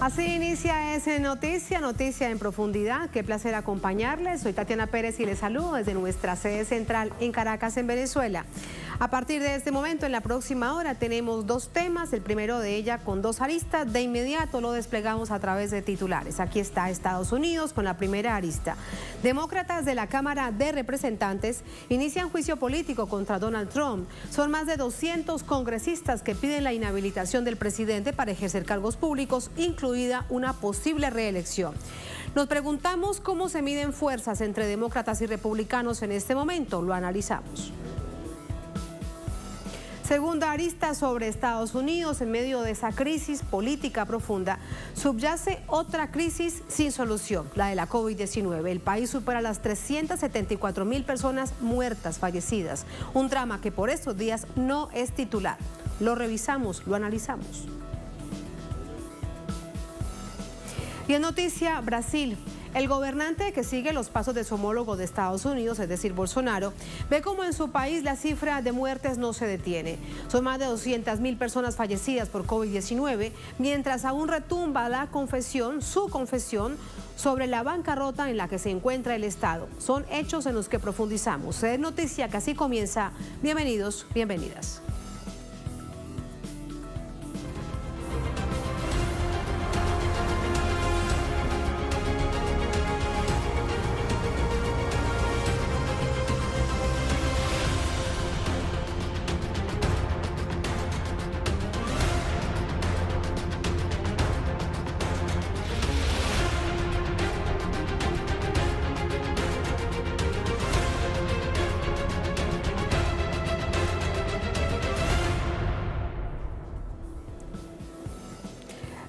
Así inicia ese Noticia en Profundidad. Qué placer acompañarles. Soy Tatiana Pérez y les saludo desde nuestra sede central en Caracas, en Venezuela. A partir de este momento, en la próxima hora, tenemos dos temas. El primero de ella con dos aristas. De inmediato lo desplegamos a través de titulares. Aquí está Estados Unidos con la primera arista. Demócratas de la Cámara de Representantes inician juicio político contra Donald Trump. Son más de 200 congresistas que piden la inhabilitación del presidente para ejercer cargos públicos, incluida una posible reelección. Nos preguntamos cómo se miden fuerzas entre demócratas y republicanos en este momento. Lo analizamos. Segunda arista sobre Estados Unidos. En medio de esa crisis política profunda, subyace otra crisis sin solución, la de la COVID-19. El país supera las 374.000 personas muertas, fallecidas. Un drama que por estos días no es titular. Lo revisamos, lo analizamos. Y en noticia, Brasil. El gobernante, que sigue los pasos de su homólogo de Estados Unidos, es decir, Bolsonaro, ve como en su país la cifra de muertes no se detiene. Son más de 200.000 personas fallecidas por COVID-19, mientras aún retumba su confesión sobre la bancarrota en la que se encuentra el Estado. Son hechos en los que profundizamos. Es noticia que así comienza. Bienvenidos, bienvenidas.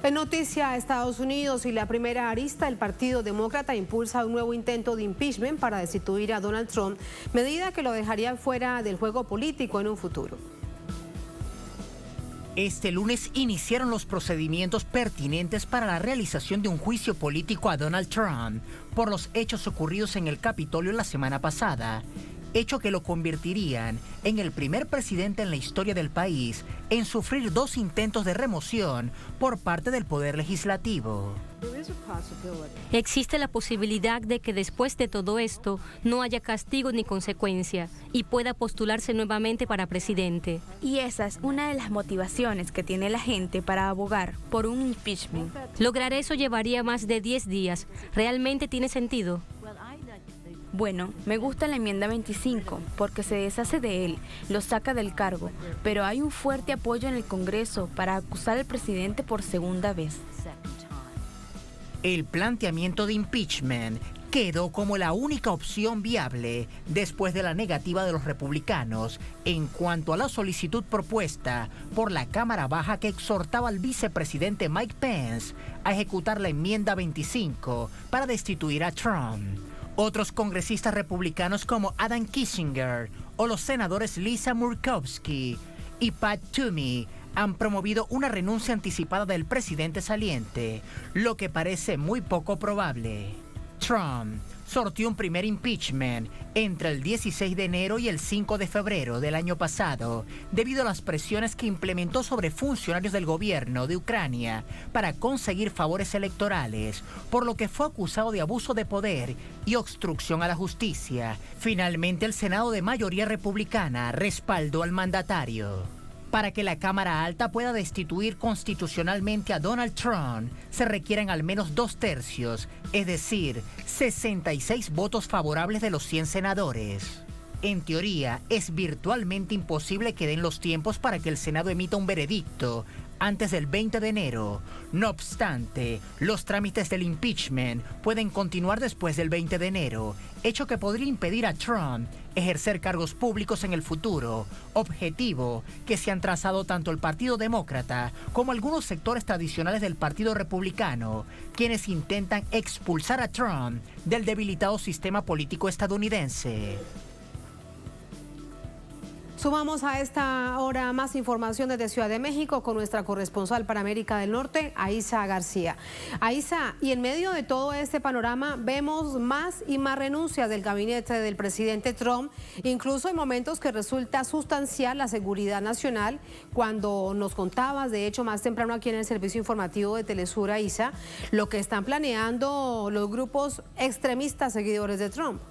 En noticia, Estados Unidos y la primera arista, el Partido Demócrata impulsa un nuevo intento de impeachment para destituir a Donald Trump, medida que lo dejaría fuera del juego político en un futuro. Este lunes iniciaron los procedimientos pertinentes para la realización de un juicio político a Donald Trump por los hechos ocurridos en el Capitolio la semana pasada, hecho que lo convertirían en el primer presidente en la historia del país en sufrir dos intentos de remoción por parte del Poder Legislativo. Existe la posibilidad de que después de todo esto no haya castigo ni consecuencia y pueda postularse nuevamente para presidente. Y esa es una de las motivaciones que tiene la gente para abogar por un impeachment. Lograr eso llevaría más de 10 días. ¿Realmente tiene sentido? Bueno, me gusta la enmienda 25 porque se deshace de él, lo saca del cargo, pero hay un fuerte apoyo en el Congreso para acusar al presidente por segunda vez. El planteamiento de impeachment quedó como la única opción viable después de la negativa de los republicanos en cuanto a la solicitud propuesta por la Cámara Baja que exhortaba al vicepresidente Mike Pence a ejecutar la enmienda 25 para destituir a Trump. Otros congresistas republicanos como Adam Kinzinger o los senadores Lisa Murkowski y Pat Toomey han promovido una renuncia anticipada del presidente saliente, lo que parece muy poco probable. Trump sortió un primer impeachment entre el 16 de enero y el 5 de febrero del año pasado, debido a las presiones que implementó sobre funcionarios del gobierno de Ucrania para conseguir favores electorales, por lo que fue acusado de abuso de poder y obstrucción a la justicia. Finalmente, el Senado de mayoría republicana respaldó al mandatario. Para que la Cámara Alta pueda destituir constitucionalmente a Donald Trump, se requieren al menos 2/3, es decir, 66 votos favorables de los 100 senadores. En teoría, es virtualmente imposible que den los tiempos para que el Senado emita un veredicto antes del 20 de enero. No obstante, los trámites del impeachment pueden continuar después del 20 de enero, hecho que podría impedir a Trump ejercer cargos públicos en el futuro, objetivo que se han trazado tanto el Partido Demócrata como algunos sectores tradicionales del Partido Republicano, quienes intentan expulsar a Trump del debilitado sistema político estadounidense. Sumamos a esta hora más información desde Ciudad de México con nuestra corresponsal para América del Norte, Aisa García. Aisa, y en medio de todo este panorama vemos más y más renuncias del gabinete del presidente Trump, incluso en momentos que resulta sustancial la seguridad nacional, cuando nos contabas, de hecho más temprano aquí en el servicio informativo de Telesur, Aisa, lo que están planeando los grupos extremistas seguidores de Trump.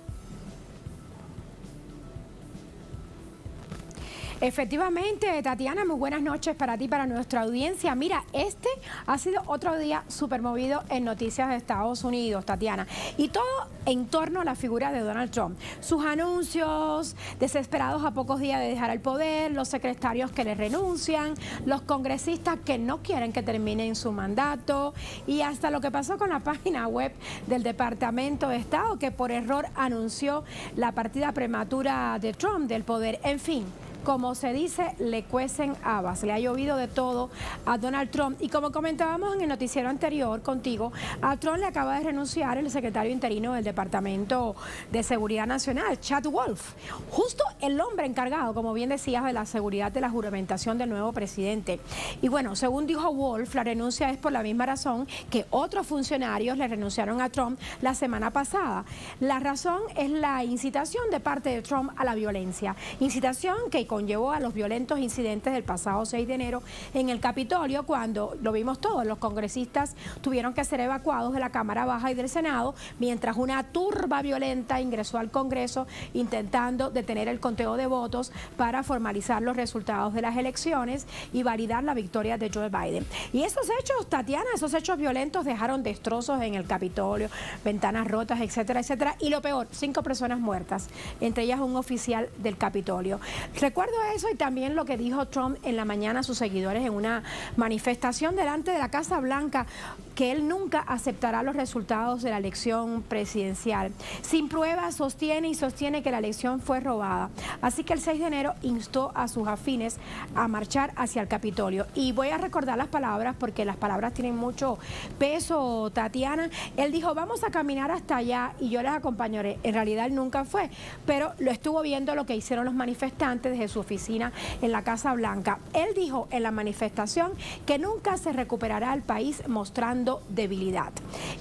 Efectivamente, Tatiana, muy buenas noches para ti, para nuestra audiencia. Mira, este ha sido otro día súper movido en noticias de Estados Unidos, Tatiana. Y todo en torno a la figura de Donald Trump. Sus anuncios, desesperados a pocos días de dejar el poder, los secretarios que le renuncian, los congresistas que no quieren que termine su mandato y hasta lo que pasó con la página web del Departamento de Estado, que por error anunció la partida prematura de Trump del poder. En fin, como se dice, le cuecen habas. Le ha llovido de todo a Donald Trump. Y como comentábamos en el noticiero anterior contigo, a Trump le acaba de renunciar el secretario interino del Departamento de Seguridad Nacional, Chad Wolf. Justo el hombre encargado, como bien decías, de la seguridad de la juramentación del nuevo presidente. Y bueno, según dijo Wolf, la renuncia es por la misma razón que otros funcionarios le renunciaron a Trump la semana pasada. La razón es la incitación de parte de Trump a la violencia. Incitación que conllevó a los violentos incidentes del pasado 6 de enero en el Capitolio, cuando lo vimos todos, los congresistas tuvieron que ser evacuados de la Cámara Baja y del Senado, mientras una turba violenta ingresó al Congreso intentando detener el conteo de votos para formalizar los resultados de las elecciones y validar la victoria de Joe Biden. Y esos hechos, Tatiana, esos hechos violentos dejaron destrozos en el Capitolio, ventanas rotas, etcétera, etcétera. Y lo peor, 5 personas muertas, entre ellas un oficial del Capitolio. Recuerdo eso y también lo que dijo Trump en la mañana a sus seguidores en una manifestación delante de la Casa Blanca, que él nunca aceptará los resultados de la elección presidencial. Sin pruebas sostiene que la elección fue robada. Así que el 6 de enero instó a sus afines a marchar hacia el Capitolio. Y voy a recordar las palabras porque las palabras tienen mucho peso, Tatiana. Él dijo, vamos a caminar hasta allá y yo les acompañaré. En realidad él nunca fue, pero lo estuvo viendo lo que hicieron los manifestantes desde su oficina en la Casa Blanca. Él dijo en la manifestación que nunca se recuperará el país mostrando debilidad.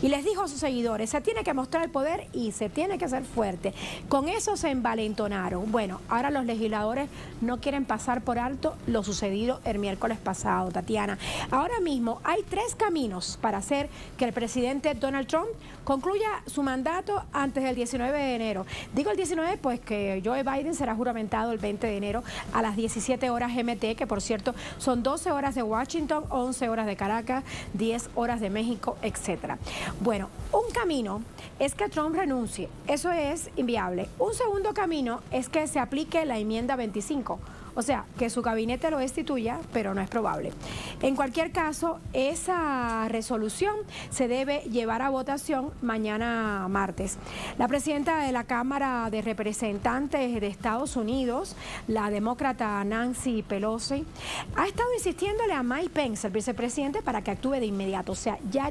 Y les dijo a sus seguidores, se tiene que mostrar el poder y se tiene que ser fuerte. Con eso se envalentonaron. Bueno, ahora los legisladores no quieren pasar por alto lo sucedido el miércoles pasado, Tatiana. Ahora mismo hay 3 caminos para hacer que el presidente Donald Trump concluya su mandato antes del 19 de enero. Digo el 19 pues que Joe Biden será juramentado el 20 de enero a las 17 horas GMT, que por cierto son 12 horas de Washington, 11 horas de Caracas, 10 horas de México, etcétera. Bueno, un camino es que Trump renuncie, eso es inviable. Un segundo camino es que se aplique la enmienda 25. O sea, que su gabinete lo destituya, pero no es probable. En cualquier caso, esa resolución se debe llevar a votación mañana martes. La presidenta de la Cámara de Representantes de Estados Unidos, la demócrata Nancy Pelosi, ha estado insistiéndole a Mike Pence, el vicepresidente, para que actúe de inmediato. O sea, ya,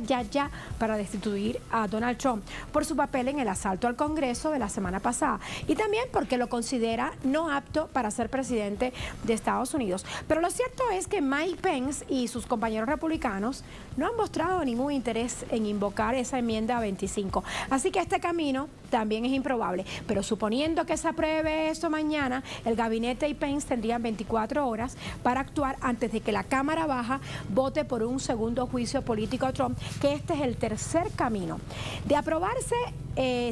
para destituir a Donald Trump por su papel en el asalto al Congreso de la semana pasada. Y también porque lo considera no apto para ser presidente de Estados Unidos. Pero lo cierto es que Mike Pence y sus compañeros republicanos no han mostrado ningún interés en invocar esa enmienda 25. Así que este camino también es improbable. Pero suponiendo que se apruebe esto mañana, el gabinete y Pence tendrían 24 horas para actuar antes de que la Cámara Baja vote por un segundo juicio político a Trump, que este es el tercer camino. De aprobarse,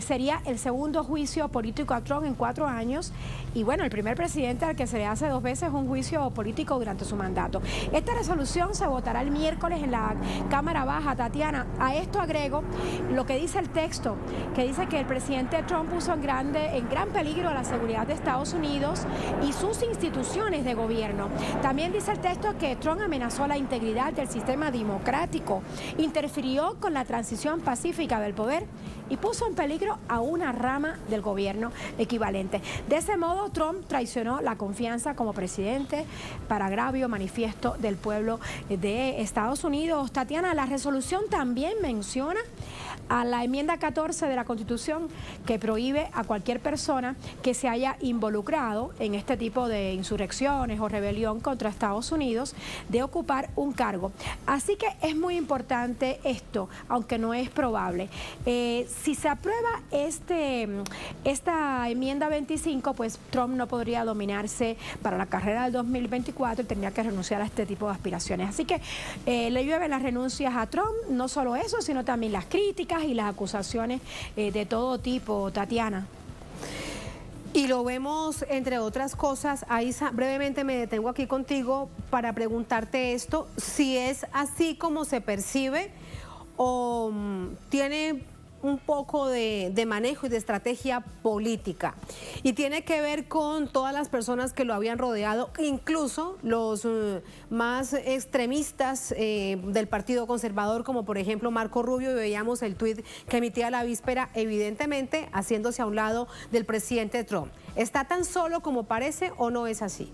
sería el segundo juicio político a Trump en 4 años. Y bueno, el primer presidente al que se le hace 2 veces un juicio político durante su mandato. Esta resolución se votará el miércoles en la Cámara Baja, Tatiana. A esto agrego lo que dice el texto, que dice que el presidente Trump puso en gran peligro la seguridad de Estados Unidos y sus instituciones de gobierno. También dice el texto que Trump amenazó la integridad del sistema democrático, interfirió con la transición pacífica del poder y puso en peligro a una rama del gobierno equivalente. De ese modo, Trump traicionó la confianza como presidente para agravio manifiesto del pueblo de Estados Unidos. Tatiana, la resolución también menciona a la enmienda 14 de la Constitución que prohíbe a cualquier persona que se haya involucrado en este tipo de insurrecciones o rebelión contra Estados Unidos de ocupar un cargo. Así que es muy importante esto, aunque no es probable. Si se aprueba esta enmienda 25, pues Trump no podría dominarse para la carrera del 2024 y tendría que renunciar a este tipo de aspiraciones. Así que le llueven las renuncias a Trump, no solo eso, sino también las críticas y las acusaciones de todo tipo, Tatiana. Y lo vemos, entre otras cosas, Aiza, brevemente me detengo aquí contigo para preguntarte esto, si es así como se percibe o tiene un poco de manejo y de estrategia política. Y tiene que ver con todas las personas que lo habían rodeado, incluso los más extremistas del Partido Conservador, como por ejemplo Marco Rubio, y veíamos el tuit que emitía la víspera, evidentemente haciéndose a un lado del presidente Trump. ¿Está tan solo como parece o no es así?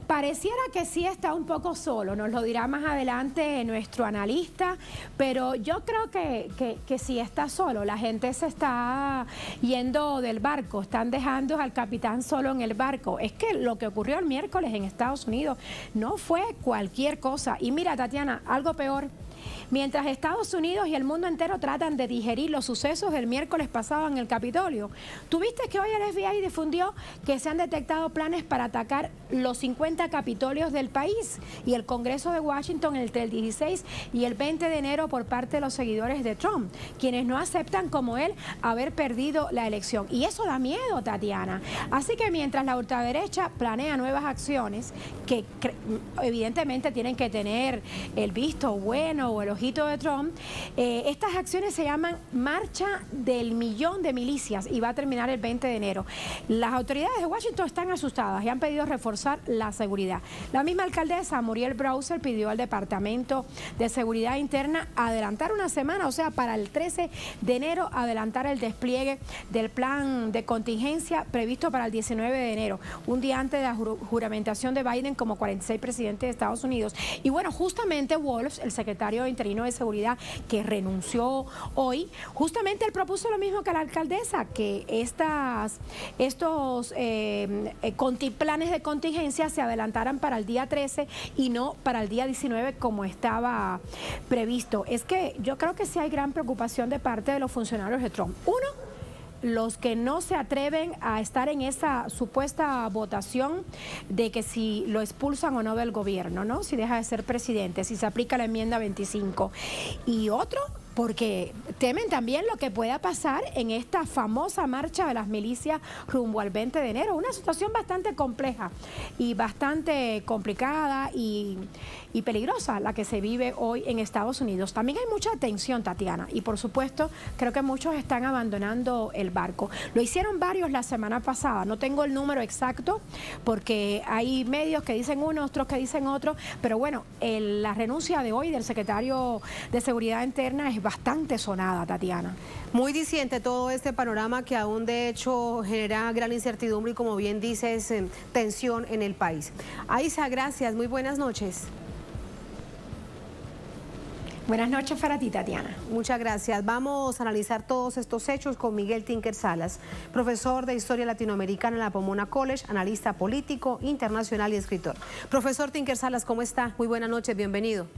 Pareciera que sí está un poco solo, nos lo dirá más adelante nuestro analista, pero yo creo que sí está solo. La gente se está yendo del barco, están dejando al capitán solo en el barco. Es que lo que ocurrió el miércoles en Estados Unidos no fue cualquier cosa. Y mira, Tatiana, algo peor. Mientras Estados Unidos y el mundo entero tratan de digerir los sucesos del miércoles pasado en el Capitolio, ¿tuviste que hoy el FBI difundió que se han detectado planes para atacar los 50 Capitolios del país y el Congreso de Washington entre el 16 y el 20 de enero por parte de los seguidores de Trump, quienes no aceptan como él haber perdido la elección? Y eso da miedo, Tatiana. Así que mientras la ultraderecha planea nuevas acciones que evidentemente tienen que tener el visto bueno o el ojito de Trump, estas acciones se llaman Marcha del Millón de Milicias y va a terminar el 20 de enero. Las autoridades de Washington están asustadas y han pedido reforzar la seguridad. La misma alcaldesa, Muriel Bowser, pidió al Departamento de Seguridad Interna adelantar una semana, o sea, para el 13 de enero, adelantar el despliegue del plan de contingencia previsto para el 19 de enero, un día antes de la juramentación de Biden como 46 presidente de Estados Unidos. Y bueno, justamente Wolfs, el secretario interino de seguridad que renunció hoy, justamente él propuso lo mismo que la alcaldesa, que estos planes de contingencia se adelantaran para el día 13 y no para el día 19 como estaba previsto. Es que yo creo que sí hay gran preocupación de parte de los funcionarios de Trump. Uno, los que no se atreven a estar en esa supuesta votación de que si lo expulsan o no del gobierno, ¿no? Si deja de ser presidente, si se aplica la enmienda 25. Y otro, porque temen también lo que pueda pasar en esta famosa marcha de las milicias rumbo al 20 de enero. Una situación bastante compleja y bastante complicada y peligrosa la que se vive hoy en Estados Unidos. También hay mucha tensión, Tatiana, y por supuesto creo que muchos están abandonando el barco. Lo hicieron varios la semana pasada, no tengo el número exacto porque hay medios que dicen uno, otros que dicen otro, pero bueno, la renuncia de hoy del secretario de Seguridad Interna es bastante sonada, Tatiana. Muy diciente todo este panorama que aún de hecho genera gran incertidumbre y, como bien dices, tensión en el país. Aiza, gracias, muy buenas noches. Buenas noches para ti, Tatiana. Muchas gracias. Vamos a analizar todos estos hechos con Miguel Tinker Salas, profesor de Historia Latinoamericana en la Pomona College, analista político, internacional y escritor. Profesor Tinker Salas, ¿cómo está? Muy buenas noches, bienvenido.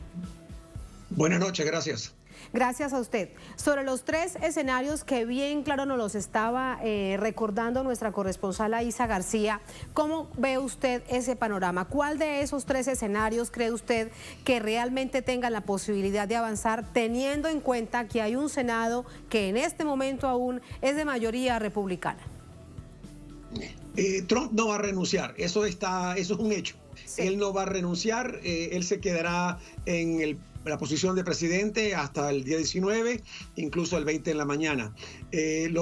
Buenas noches, gracias. Gracias a usted. Sobre los tres escenarios que bien claro nos los estaba recordando nuestra corresponsal Aiza García, ¿cómo ve usted ese panorama? ¿Cuál de esos tres escenarios cree usted que realmente tenga la posibilidad de avanzar, teniendo en cuenta que hay un Senado que en este momento aún es de mayoría republicana? Trump no va a renunciar, eso es un hecho. Sí. Él no va a renunciar, él se quedará en la posición de presidente hasta el día 19, incluso el 20 en la mañana. El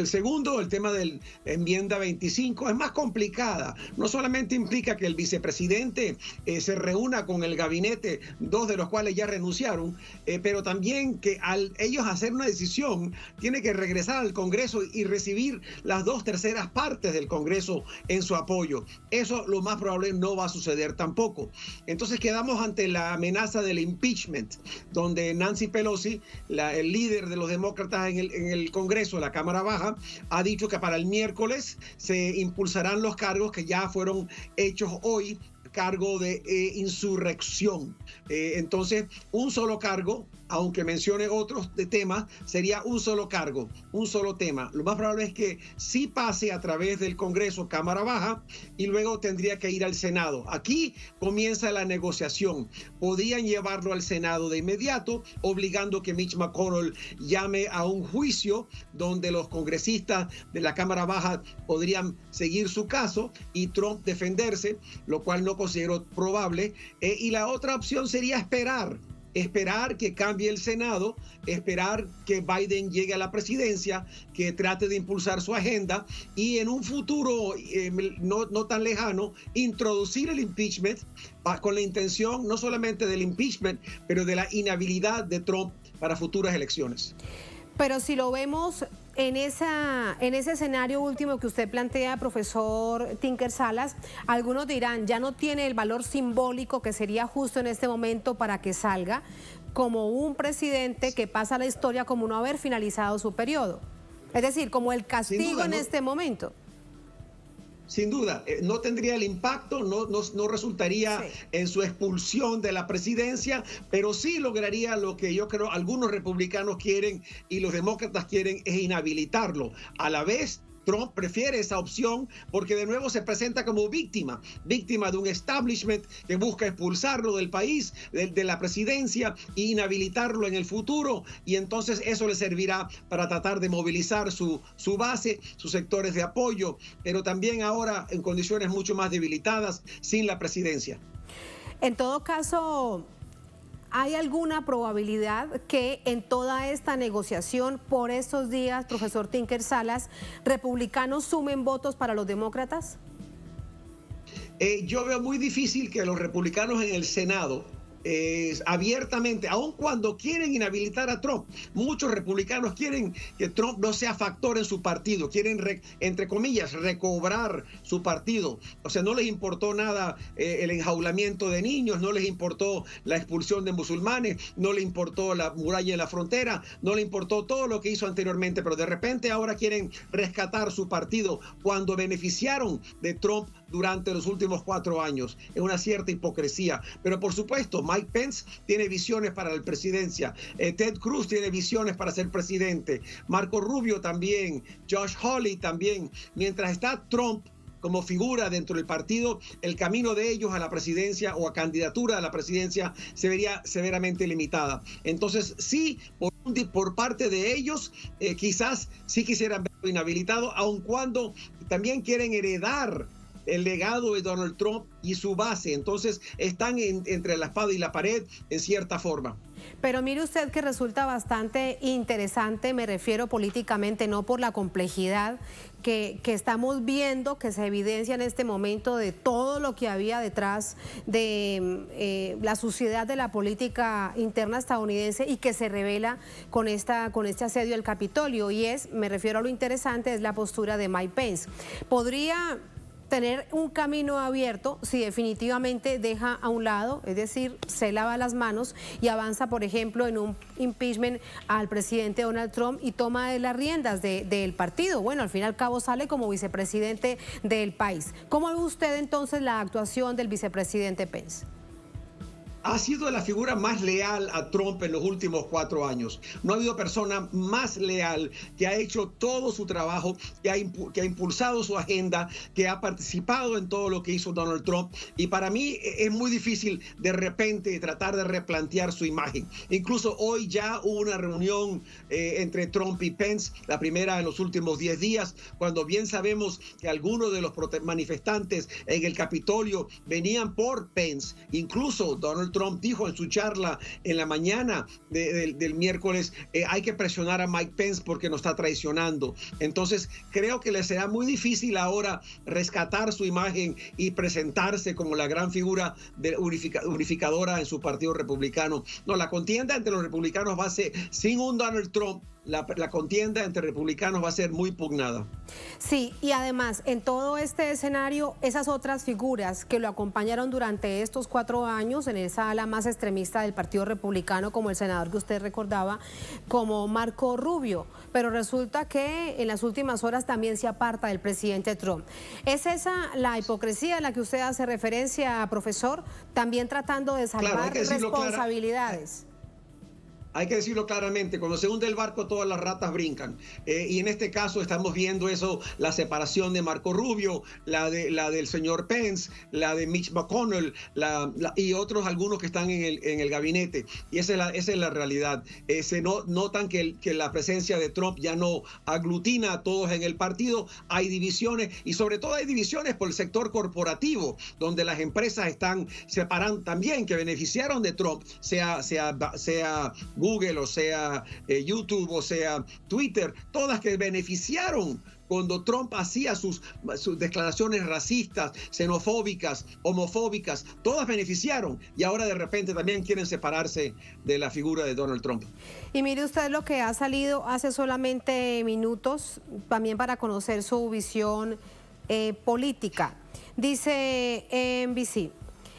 segundo, el tema de la enmienda 25, es más complicada. No solamente implica que el vicepresidente se reúna con el gabinete, dos de los cuales ya renunciaron, pero también que al ellos hacer una decisión, tiene que regresar al Congreso y recibir las 2/3 partes del Congreso en su apoyo. Eso lo más probable no va a suceder tampoco. Entonces quedamos ante la amenaza del impeachment, donde Nancy Pelosi, el líder de los demócratas en el Congreso, la Cámara Baja, ha dicho que para el miércoles se impulsarán los cargos que ya fueron hechos hoy, cargo de insurrección. Entonces, un solo cargo, aunque mencione otros de temas, sería un solo cargo, un solo tema. Lo más probable es que sí pase a través del Congreso, Cámara Baja, y luego tendría que ir al Senado. Aquí comienza la negociación. Podrían llevarlo al Senado de inmediato, obligando que Mitch McConnell llame a un juicio donde los congresistas de la Cámara Baja podrían seguir su caso y Trump defenderse, lo cual no considero probable. Y la otra opción sería esperar que cambie el Senado, esperar que Biden llegue a la presidencia, que trate de impulsar su agenda y en un futuro no tan lejano introducir el impeachment con la intención no solamente del impeachment, pero de la inhabilidad de Trump para futuras elecciones. Pero si lo vemos en ese escenario último que usted plantea, profesor Tinker Salas, algunos dirán, ya no tiene el valor simbólico que sería justo en este momento para que salga como un presidente que pasa a la historia como no haber finalizado su periodo. Es decir, como el castigo en este momento. Sin duda, no tendría el impacto, no resultaría en su expulsión de la presidencia, pero sí lograría lo que yo creo algunos republicanos quieren y los demócratas quieren, es inhabilitarlo. A la vez, Trump prefiere esa opción porque de nuevo se presenta como víctima de un establishment que busca expulsarlo del país, de la presidencia e inhabilitarlo en el futuro, y entonces eso le servirá para tratar de movilizar su base, sus sectores de apoyo, pero también ahora en condiciones mucho más debilitadas sin la presidencia. En todo caso, ¿hay alguna probabilidad que en toda esta negociación por estos días, profesor Tinker Salas, republicanos sumen votos para los demócratas? Yo veo muy difícil que los republicanos en el Senado abiertamente, aun cuando quieren inhabilitar a Trump, muchos republicanos quieren que Trump no sea factor en su partido, quieren, entre comillas, recobrar su partido. O sea, no les importó nada el enjaulamiento de niños, no les importó la expulsión de musulmanes, no les importó la muralla en la frontera, no les importó todo lo que hizo anteriormente, pero de repente ahora quieren rescatar su partido cuando beneficiaron de Trump durante los últimos 4 años. Es una cierta hipocresía, pero por supuesto Mike Pence tiene visiones para la presidencia, Ted Cruz tiene visiones para ser presidente, Marco Rubio también, Josh Hawley también. Mientras está Trump como figura dentro del partido, el camino de ellos a la presidencia o a candidatura a la presidencia se vería severamente limitada. Entonces sí, por parte de ellos, quizás sí quisieran verlo inhabilitado, aun cuando también quieren heredar el legado de Donald Trump y su base. Entonces están entre la espada y la pared en cierta forma. Pero mire usted que resulta bastante interesante, me refiero políticamente, no por la complejidad que estamos viendo, que se evidencia en este momento de todo lo que había detrás de la suciedad de la política interna estadounidense y que se revela con este asedio al Capitolio. Y me refiero a lo interesante, es la postura de Mike Pence. Podría tener un camino abierto si definitivamente deja a un lado, es decir, se lava las manos y avanza, por ejemplo, en un impeachment al presidente Donald Trump y toma las riendas del partido. Bueno, al fin y al cabo sale como vicepresidente del país. ¿Cómo ve usted entonces la actuación del vicepresidente Pence? Ha sido la figura más leal a Trump en los últimos 4 años. No ha habido persona más leal, que ha hecho todo su trabajo, que ha impulsado su agenda, que ha participado en todo lo que hizo Donald Trump. Y para mí es muy difícil de repente tratar de replantear su imagen. Incluso hoy ya hubo una reunión entre Trump y Pence, la primera en los últimos 10 días, cuando bien sabemos que algunos de los manifestantes en el Capitolio venían por Pence. Incluso Donald Trump dijo en su charla en la mañana del miércoles, hay que presionar a Mike Pence porque nos está traicionando. Entonces creo que le será muy difícil ahora rescatar su imagen y presentarse como la gran figura unificadora en su partido republicano. No, la contienda entre los republicanos va a ser sin un Donald Trump la contienda entre republicanos va a ser muy pugnada. Sí, y además, en todo este escenario, esas otras figuras que lo acompañaron durante estos 4 años en esa ala más extremista del Partido Republicano, como el senador que usted recordaba, como Marco Rubio, pero resulta que en las últimas horas también se aparta del presidente Trump. ¿Es esa la hipocresía a la que usted hace referencia, profesor? También tratando de salvar responsabilidades. Hay que decirlo claramente, cuando se hunde el barco todas las ratas brincan. Y en este caso estamos viendo eso, la separación de Marco Rubio, la del señor Pence, la de Mitch McConnell, y algunos que están en el gabinete. Y esa es la realidad. Se notan que la presencia de Trump ya no aglutina a todos en el partido. Hay divisiones, y sobre todo hay divisiones por el sector corporativo, donde las empresas están separando también, que beneficiaron de Trump, sea Google, o sea YouTube, o sea Twitter, todas que beneficiaron cuando Trump hacía sus declaraciones racistas, xenofóbicas, homofóbicas, todas beneficiaron, y ahora de repente también quieren separarse de la figura de Donald Trump. Y mire usted lo que ha salido hace solamente minutos, también para conocer su visión política. Dice NBC: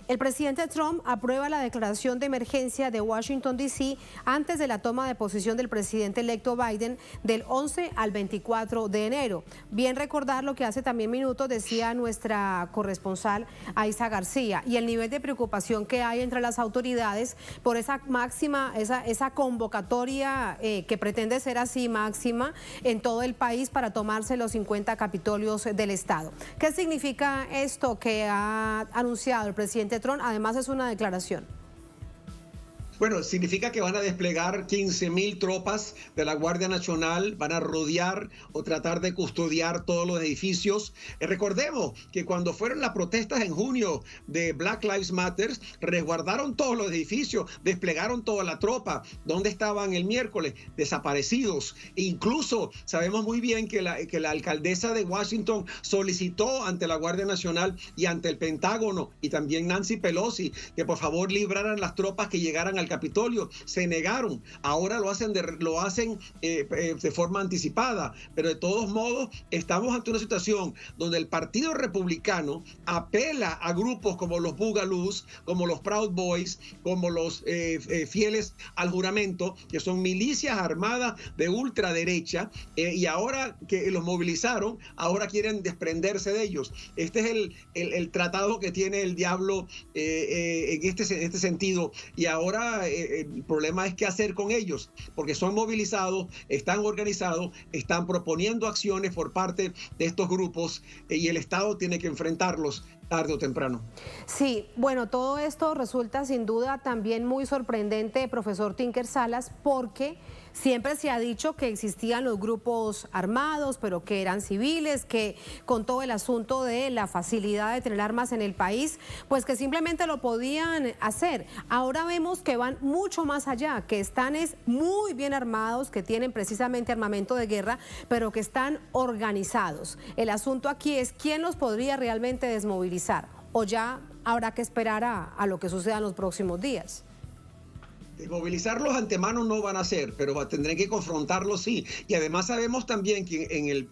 el presidente Trump aprueba la declaración de emergencia de Washington, D.C. antes de la toma de posesión del presidente electo Biden del 11 al 24 de enero. Bien recordar lo que hace también minutos decía nuestra corresponsal Aiza García, y el nivel de preocupación que hay entre las autoridades por esa máxima, esa convocatoria que pretende ser así máxima en todo el país para tomarse los 50 capitolios del Estado. ¿Qué significa esto que ha anunciado el presidente Trump? Además es una declaración. Bueno, significa que van a desplegar 15.000 tropas de la Guardia Nacional, van a rodear o tratar de custodiar todos los edificios. Recordemos que cuando fueron las protestas en junio de Black Lives Matter, resguardaron todos los edificios, desplegaron toda la tropa. ¿Dónde estaban el miércoles? Desaparecidos. E incluso sabemos muy bien que la alcaldesa de Washington solicitó ante la Guardia Nacional y ante el Pentágono, y también Nancy Pelosi, que por favor libraran las tropas que llegaran al Capitolio. Se negaron. Ahora lo hacen de forma anticipada, pero de todos modos estamos ante una situación donde el Partido Republicano apela a grupos como los Bugaloos, como los Proud Boys, como los fieles al juramento, que son milicias armadas de ultraderecha, y ahora que los movilizaron, ahora quieren desprenderse de ellos. Este es el tratado que tiene el diablo en este sentido, y ahora el problema es qué hacer con ellos, porque son movilizados, están organizados, están proponiendo acciones por parte de estos grupos, y el Estado tiene que enfrentarlos tarde o temprano. Sí, bueno, todo esto resulta sin duda también muy sorprendente, profesor Tinker Salas, porque siempre se ha dicho que existían los grupos armados, pero que eran civiles, que con todo el asunto de la facilidad de tener armas en el país, pues que simplemente lo podían hacer. Ahora vemos que van mucho más allá, que están muy bien armados, que tienen precisamente armamento de guerra, pero que están organizados. El asunto aquí es quién los podría realmente desmovilizar, o ya habrá que esperar a lo que suceda en los próximos días. Movilizarlos antemano no van a hacer, pero tendrán que confrontarlos, sí. Y además sabemos también que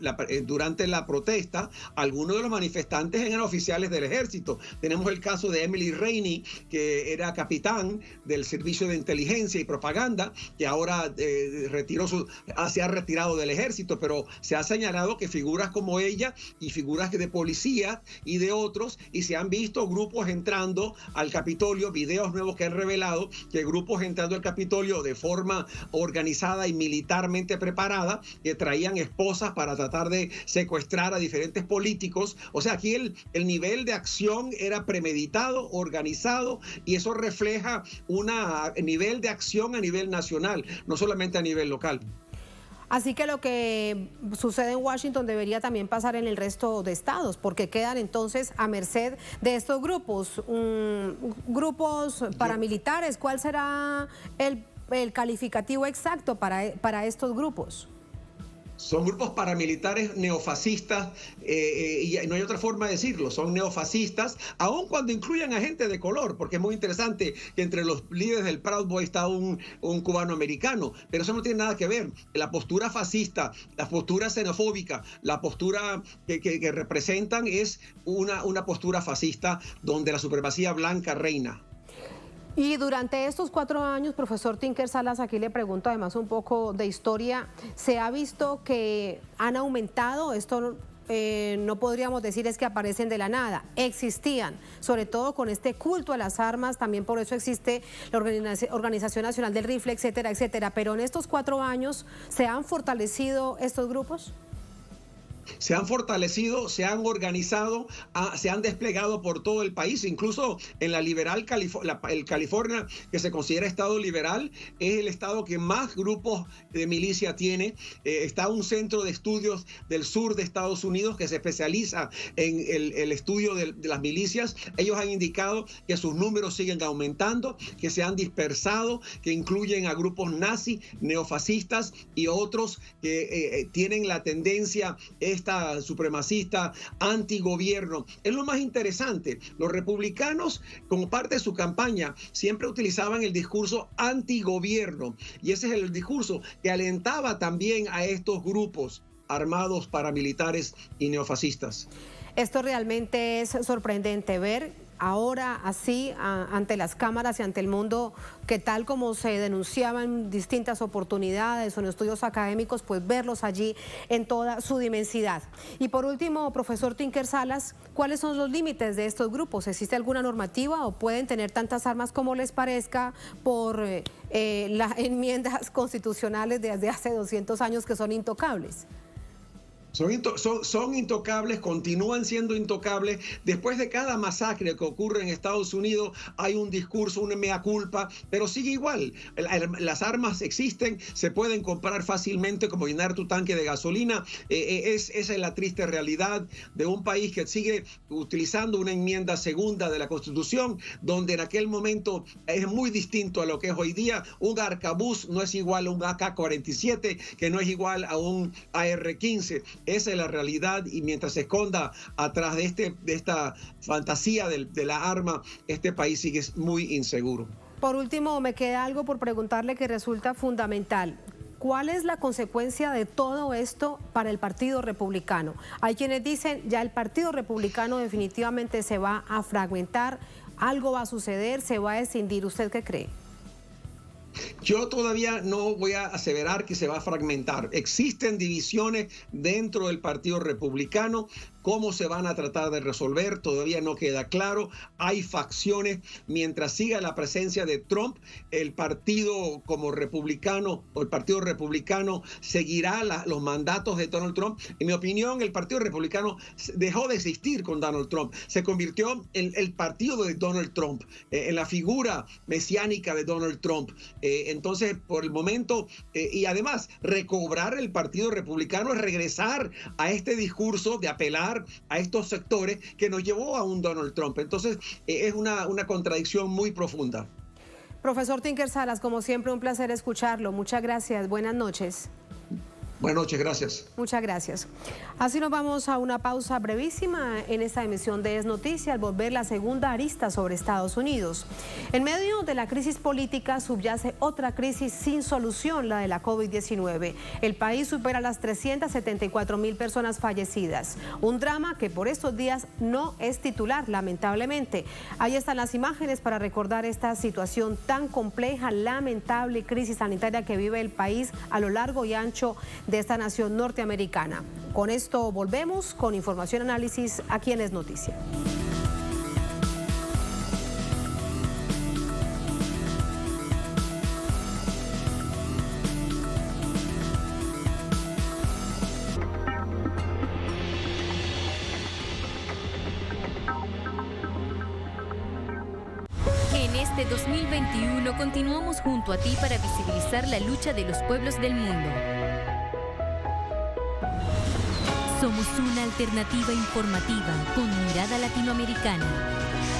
durante la protesta, algunos de los manifestantes eran oficiales del ejército. Tenemos el caso de Emily Rainey, que era capitán del Servicio de Inteligencia y Propaganda, que ahora se ha retirado del ejército, pero se ha señalado que figuras como ella y figuras de policía y de otros, y se han visto grupos entrando al Capitolio, videos nuevos que han revelado que grupos entrando al Capitolio de forma organizada y militarmente preparada, que traían esposas para tratar de secuestrar a diferentes políticos. O sea, aquí el nivel de acción era premeditado, organizado, y eso refleja un nivel de acción a nivel nacional, no solamente a nivel local. Así que lo que sucede en Washington debería también pasar en el resto de estados, porque quedan entonces a merced de estos grupos, grupos paramilitares. ¿Cuál será el calificativo exacto para estos grupos? Son grupos paramilitares neofascistas, y no hay otra forma de decirlo, son neofascistas, aun cuando incluyan a gente de color, porque es muy interesante que entre los líderes del Proud Boy está un cubano americano, pero eso no tiene nada que ver. La postura fascista, la postura xenofóbica, la postura que representan es una postura fascista donde la supremacía blanca reina. Y durante estos 4 años, profesor Tinker Salas, aquí le pregunto además un poco de historia, ¿se ha visto que han aumentado? Esto no podríamos decir es que aparecen de la nada, existían, sobre todo con este culto a las armas, también por eso existe la Organización Nacional del Rifle, etcétera, etcétera. Pero en estos 4 años, ¿se han fortalecido estos grupos? Se han fortalecido, se han organizado, se han desplegado por todo el país, incluso en la liberal California, que se considera estado liberal, es el estado que más grupos de milicia tiene. Está un centro de estudios del sur de Estados Unidos que se especializa en el estudio de las milicias. Ellos han indicado que sus números siguen aumentando, que se han dispersado, que incluyen a grupos nazis, neofascistas y otros que tienen la tendencia esta supremacista antigobierno. Es lo más interesante. Los republicanos, como parte de su campaña, siempre utilizaban el discurso antigobierno, y ese es el discurso que alentaba también a estos grupos armados, paramilitares y neofascistas. Esto realmente es sorprendente ver ahora así ante las cámaras y ante el mundo, que tal como se denunciaban distintas oportunidades o en estudios académicos, pues verlos allí en toda su dimensidad. Y por último, profesor Tinker Salas, ¿cuáles son los límites de estos grupos? ¿Existe alguna normativa o pueden tener tantas armas como les parezca por las enmiendas constitucionales desde hace 200 años que son intocables? Son intocables, continúan siendo intocables. Después de cada masacre que ocurre en Estados Unidos hay un discurso, una mea culpa, pero sigue igual. Las armas existen, se pueden comprar fácilmente como llenar tu tanque de gasolina. Esa es la triste realidad de un país que sigue utilizando una enmienda segunda de la Constitución, donde en aquel momento es muy distinto a lo que es hoy día. Un arcabuz no es igual a un AK-47, que no es igual a un AR-15. Esa es la realidad, y mientras se esconda atrás de esta fantasía de la arma, este país sigue muy inseguro. Por último, me queda algo por preguntarle que resulta fundamental. ¿Cuál es la consecuencia de todo esto para el Partido Republicano? Hay quienes dicen ya el Partido Republicano definitivamente se va a fragmentar, algo va a suceder, se va a escindir. ¿Usted qué cree? Yo todavía no voy a aseverar que se va a fragmentar. Existen divisiones dentro del Partido Republicano. Cómo se van a tratar de resolver todavía no queda claro. Hay facciones. Mientras siga la presencia de Trump, el partido como republicano o el Partido Republicano seguirá los mandatos de Donald Trump. En mi opinión, el Partido Republicano dejó de existir con Donald Trump. Se convirtió en el partido de Donald Trump, en la figura mesiánica de Donald Trump. Entonces, por el momento, y además, recobrar el Partido Republicano es regresar a este discurso de apelar a estos sectores que nos llevó a un Donald Trump. Entonces, es una contradicción muy profunda. Profesor Tinker Salas, como siempre, un placer escucharlo. Muchas gracias. Buenas noches. Buenas noches, gracias. Muchas gracias. Así nos vamos a una pausa brevísima en esta emisión de Es Noticia, al volver la segunda arista sobre Estados Unidos. En medio de la crisis política subyace otra crisis sin solución, la de la COVID-19. El país supera las 374.000 personas fallecidas. Un drama que por estos días no es titular, lamentablemente. Ahí están las imágenes para recordar esta situación tan compleja, lamentable crisis sanitaria que vive el país a lo largo y ancho de esta nación norteamericana. Con esto volvemos con información y análisis aquí en Es Noticia. En este 2021 continuamos junto a ti para visibilizar la lucha de los pueblos del mundo. Somos una alternativa informativa con mirada latinoamericana.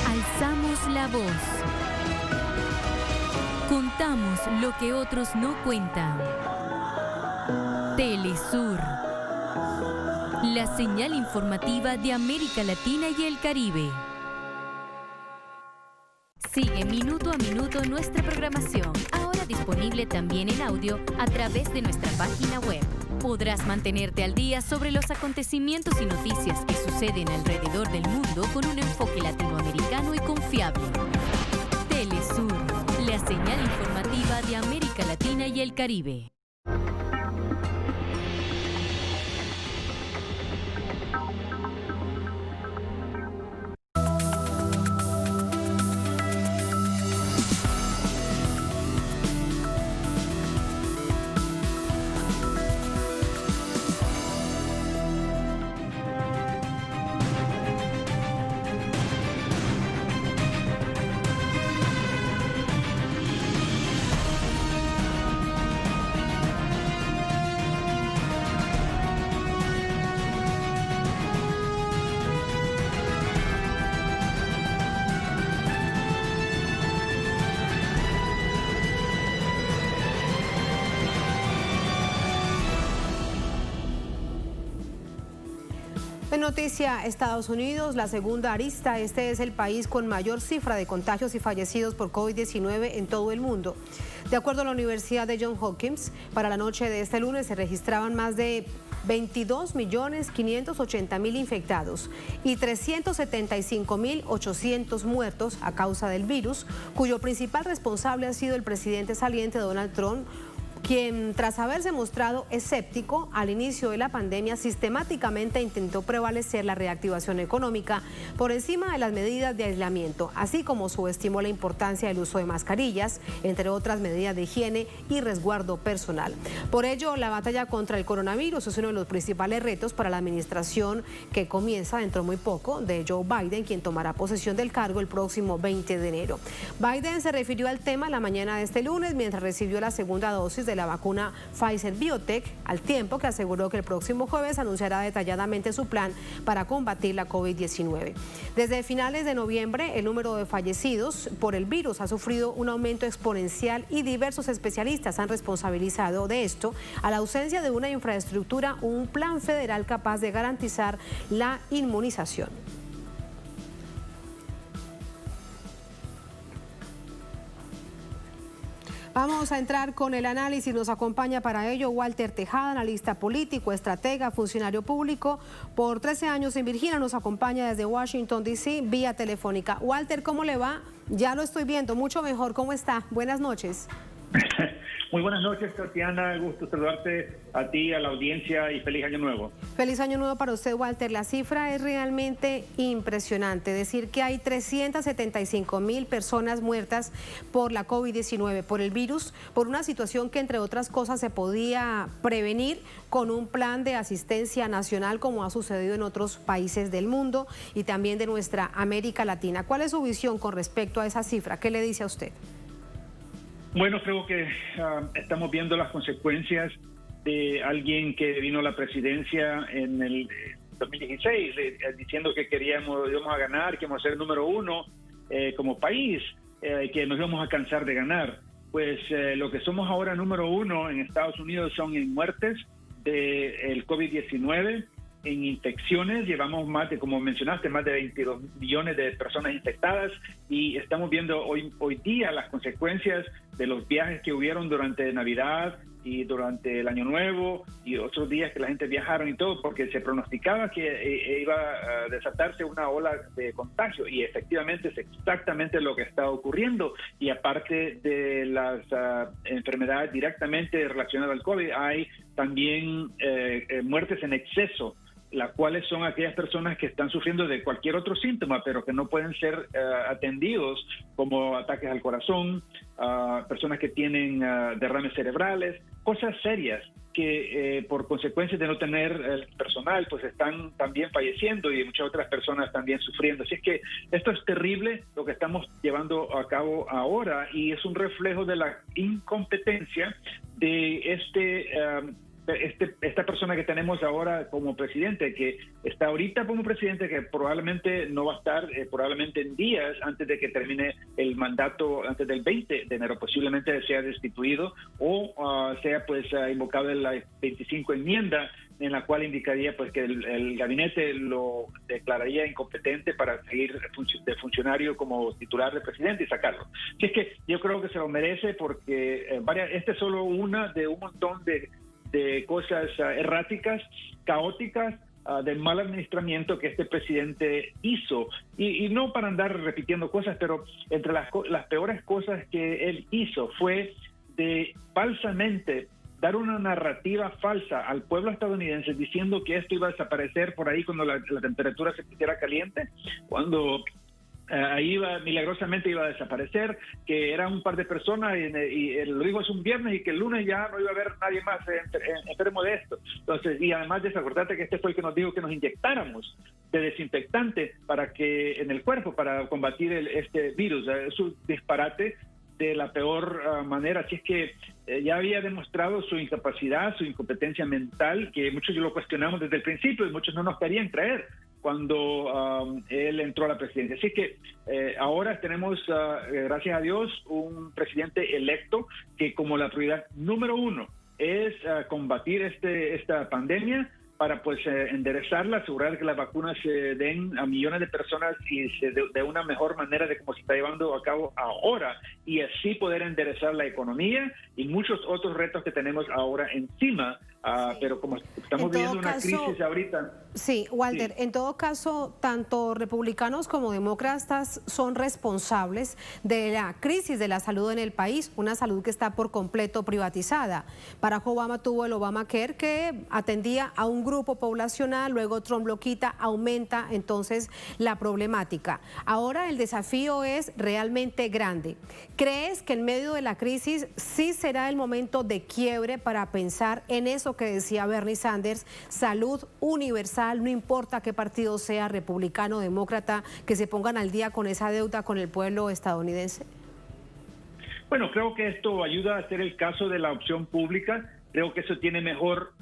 Alzamos la voz. Contamos lo que otros no cuentan. Telesur, la señal informativa de América Latina y el Caribe. Sigue minuto a minuto nuestra programación, ahora disponible también en audio a través de nuestra página web. Podrás mantenerte al día sobre los acontecimientos y noticias que suceden alrededor del mundo con un enfoque latinoamericano y confiable. Telesur, la señal informativa de América Latina y el Caribe. En noticia Estados Unidos, la segunda arista, este es el país con mayor cifra de contagios y fallecidos por COVID-19 en todo el mundo. De acuerdo a la Universidad de Johns Hopkins, para la noche de este lunes se registraban más de 22.580.000 infectados y 375.800 muertos a causa del virus, cuyo principal responsable ha sido el presidente saliente Donald Trump, quien tras haberse mostrado escéptico al inicio de la pandemia sistemáticamente intentó prevalecer la reactivación económica por encima de las medidas de aislamiento, así como subestimó la importancia del uso de mascarillas, entre otras medidas de higiene y resguardo personal. Por ello, la batalla contra el coronavirus es uno de los principales retos para la administración que comienza dentro de muy poco de Joe Biden, quien tomará posesión del cargo el próximo 20 de enero. Biden se refirió al tema la mañana de este lunes mientras recibió la segunda dosis de la vacuna Pfizer-BioNTech, al tiempo que aseguró que el próximo jueves anunciará detalladamente su plan para combatir la COVID-19. Desde finales de noviembre, el número de fallecidos por el virus ha sufrido un aumento exponencial y diversos especialistas han responsabilizado de esto a la ausencia de una infraestructura o un plan federal capaz de garantizar la inmunización. Vamos a entrar con el análisis. Nos acompaña para ello Walter Tejada, analista político, estratega, funcionario público por 13 años en Virginia. Nos acompaña desde Washington, D.C., vía telefónica. Walter, ¿cómo le va? Ya lo estoy viendo, mucho mejor. ¿Cómo está? Buenas noches. Muy buenas noches, Tatiana. Gusto saludarte a ti, a la audiencia y feliz año nuevo. Feliz año nuevo para usted, Walter. La cifra es realmente impresionante. Decir que hay 375.000 personas muertas por la COVID-19, por el virus, por una situación que, entre otras cosas, se podía prevenir con un plan de asistencia nacional, como ha sucedido en otros países del mundo y también de nuestra América Latina. ¿Cuál es su visión con respecto a esa cifra? ¿Qué le dice a usted? Bueno, creo que estamos viendo las consecuencias de alguien que vino a la presidencia en el 2016 diciendo que íbamos a ganar, que íbamos a ser el número uno como país, que nos íbamos a cansar de ganar. Pues lo que somos ahora número uno en Estados Unidos son en muertes del COVID-19, en infecciones, llevamos más de, como mencionaste, más de 22 millones de personas infectadas y estamos viendo hoy día las consecuencias de los viajes que hubieron durante Navidad y durante el Año Nuevo y otros días que la gente viajaron y todo, porque se pronosticaba que iba a desatarse una ola de contagio y efectivamente es exactamente lo que está ocurriendo. Y aparte de las enfermedades directamente relacionadas al COVID, hay también muertes en exceso, las cuales son aquellas personas que están sufriendo de cualquier otro síntoma, pero que no pueden ser atendidos, como ataques al corazón, personas que tienen derrames cerebrales, cosas serias que por consecuencia de no tener el personal, pues están también falleciendo y muchas otras personas también sufriendo. Así es que esto es terrible lo que estamos llevando a cabo ahora y es un reflejo de la incompetencia de este esta persona que tenemos ahora como presidente, que está ahorita como presidente, que probablemente no va a estar, probablemente en días antes de que termine el mandato, antes del 20 de enero, posiblemente sea destituido o sea pues invocado en la 25 enmienda, en la cual indicaría pues que el gabinete lo declararía incompetente para seguir de funcionario como titular de presidente y sacarlo. Así es que yo creo que se lo merece porque esta es solo una de un montón de cosas erráticas, caóticas, de mal administramiento que este presidente hizo. Y no para andar repitiendo cosas, pero entre las peores cosas que él hizo fue de falsamente dar una narrativa falsa al pueblo estadounidense diciendo que esto iba a desaparecer por ahí cuando la temperatura se pusiera caliente, cuando ahí milagrosamente iba a desaparecer, que era un par de personas y lo dijo es un viernes y que el lunes ya no iba a haber nadie más enfermo de esto. Entonces, y además desacordate que este fue el que nos dijo que nos inyectáramos de desinfectante para que en el cuerpo para combatir este virus. Es un disparate de la peor manera. Así es que ya había demostrado su incapacidad, su incompetencia mental, que muchos lo cuestionamos desde el principio y muchos no nos querían creer cuando él entró a la presidencia. Así que ahora tenemos, gracias a Dios, un presidente electo que como la prioridad número uno es combatir esta pandemia para pues enderezarla, asegurar que las vacunas se den a millones de personas y de una mejor manera de cómo se está llevando a cabo ahora, y así poder enderezar la economía y muchos otros retos que tenemos ahora encima. Sí. Pero como estamos viviendo una crisis ahorita. Sí, Walter, sí. En todo caso, tanto republicanos como demócratas son responsables de la crisis de la salud en el país, una salud que está por completo privatizada. Barack Obama tuvo el Obamacare, que atendía a un grupo poblacional, luego Trump lo quita, aumenta entonces la problemática. Ahora el desafío es realmente grande. ¿Crees que en medio de la crisis sí será el momento de quiebre para pensar en eso que decía Bernie Sanders, salud universal, no importa qué partido sea, republicano o demócrata, que se pongan al día con esa deuda con el pueblo estadounidense? Bueno, creo que esto ayuda a hacer el caso de la opción pública. Creo que eso tiene mejor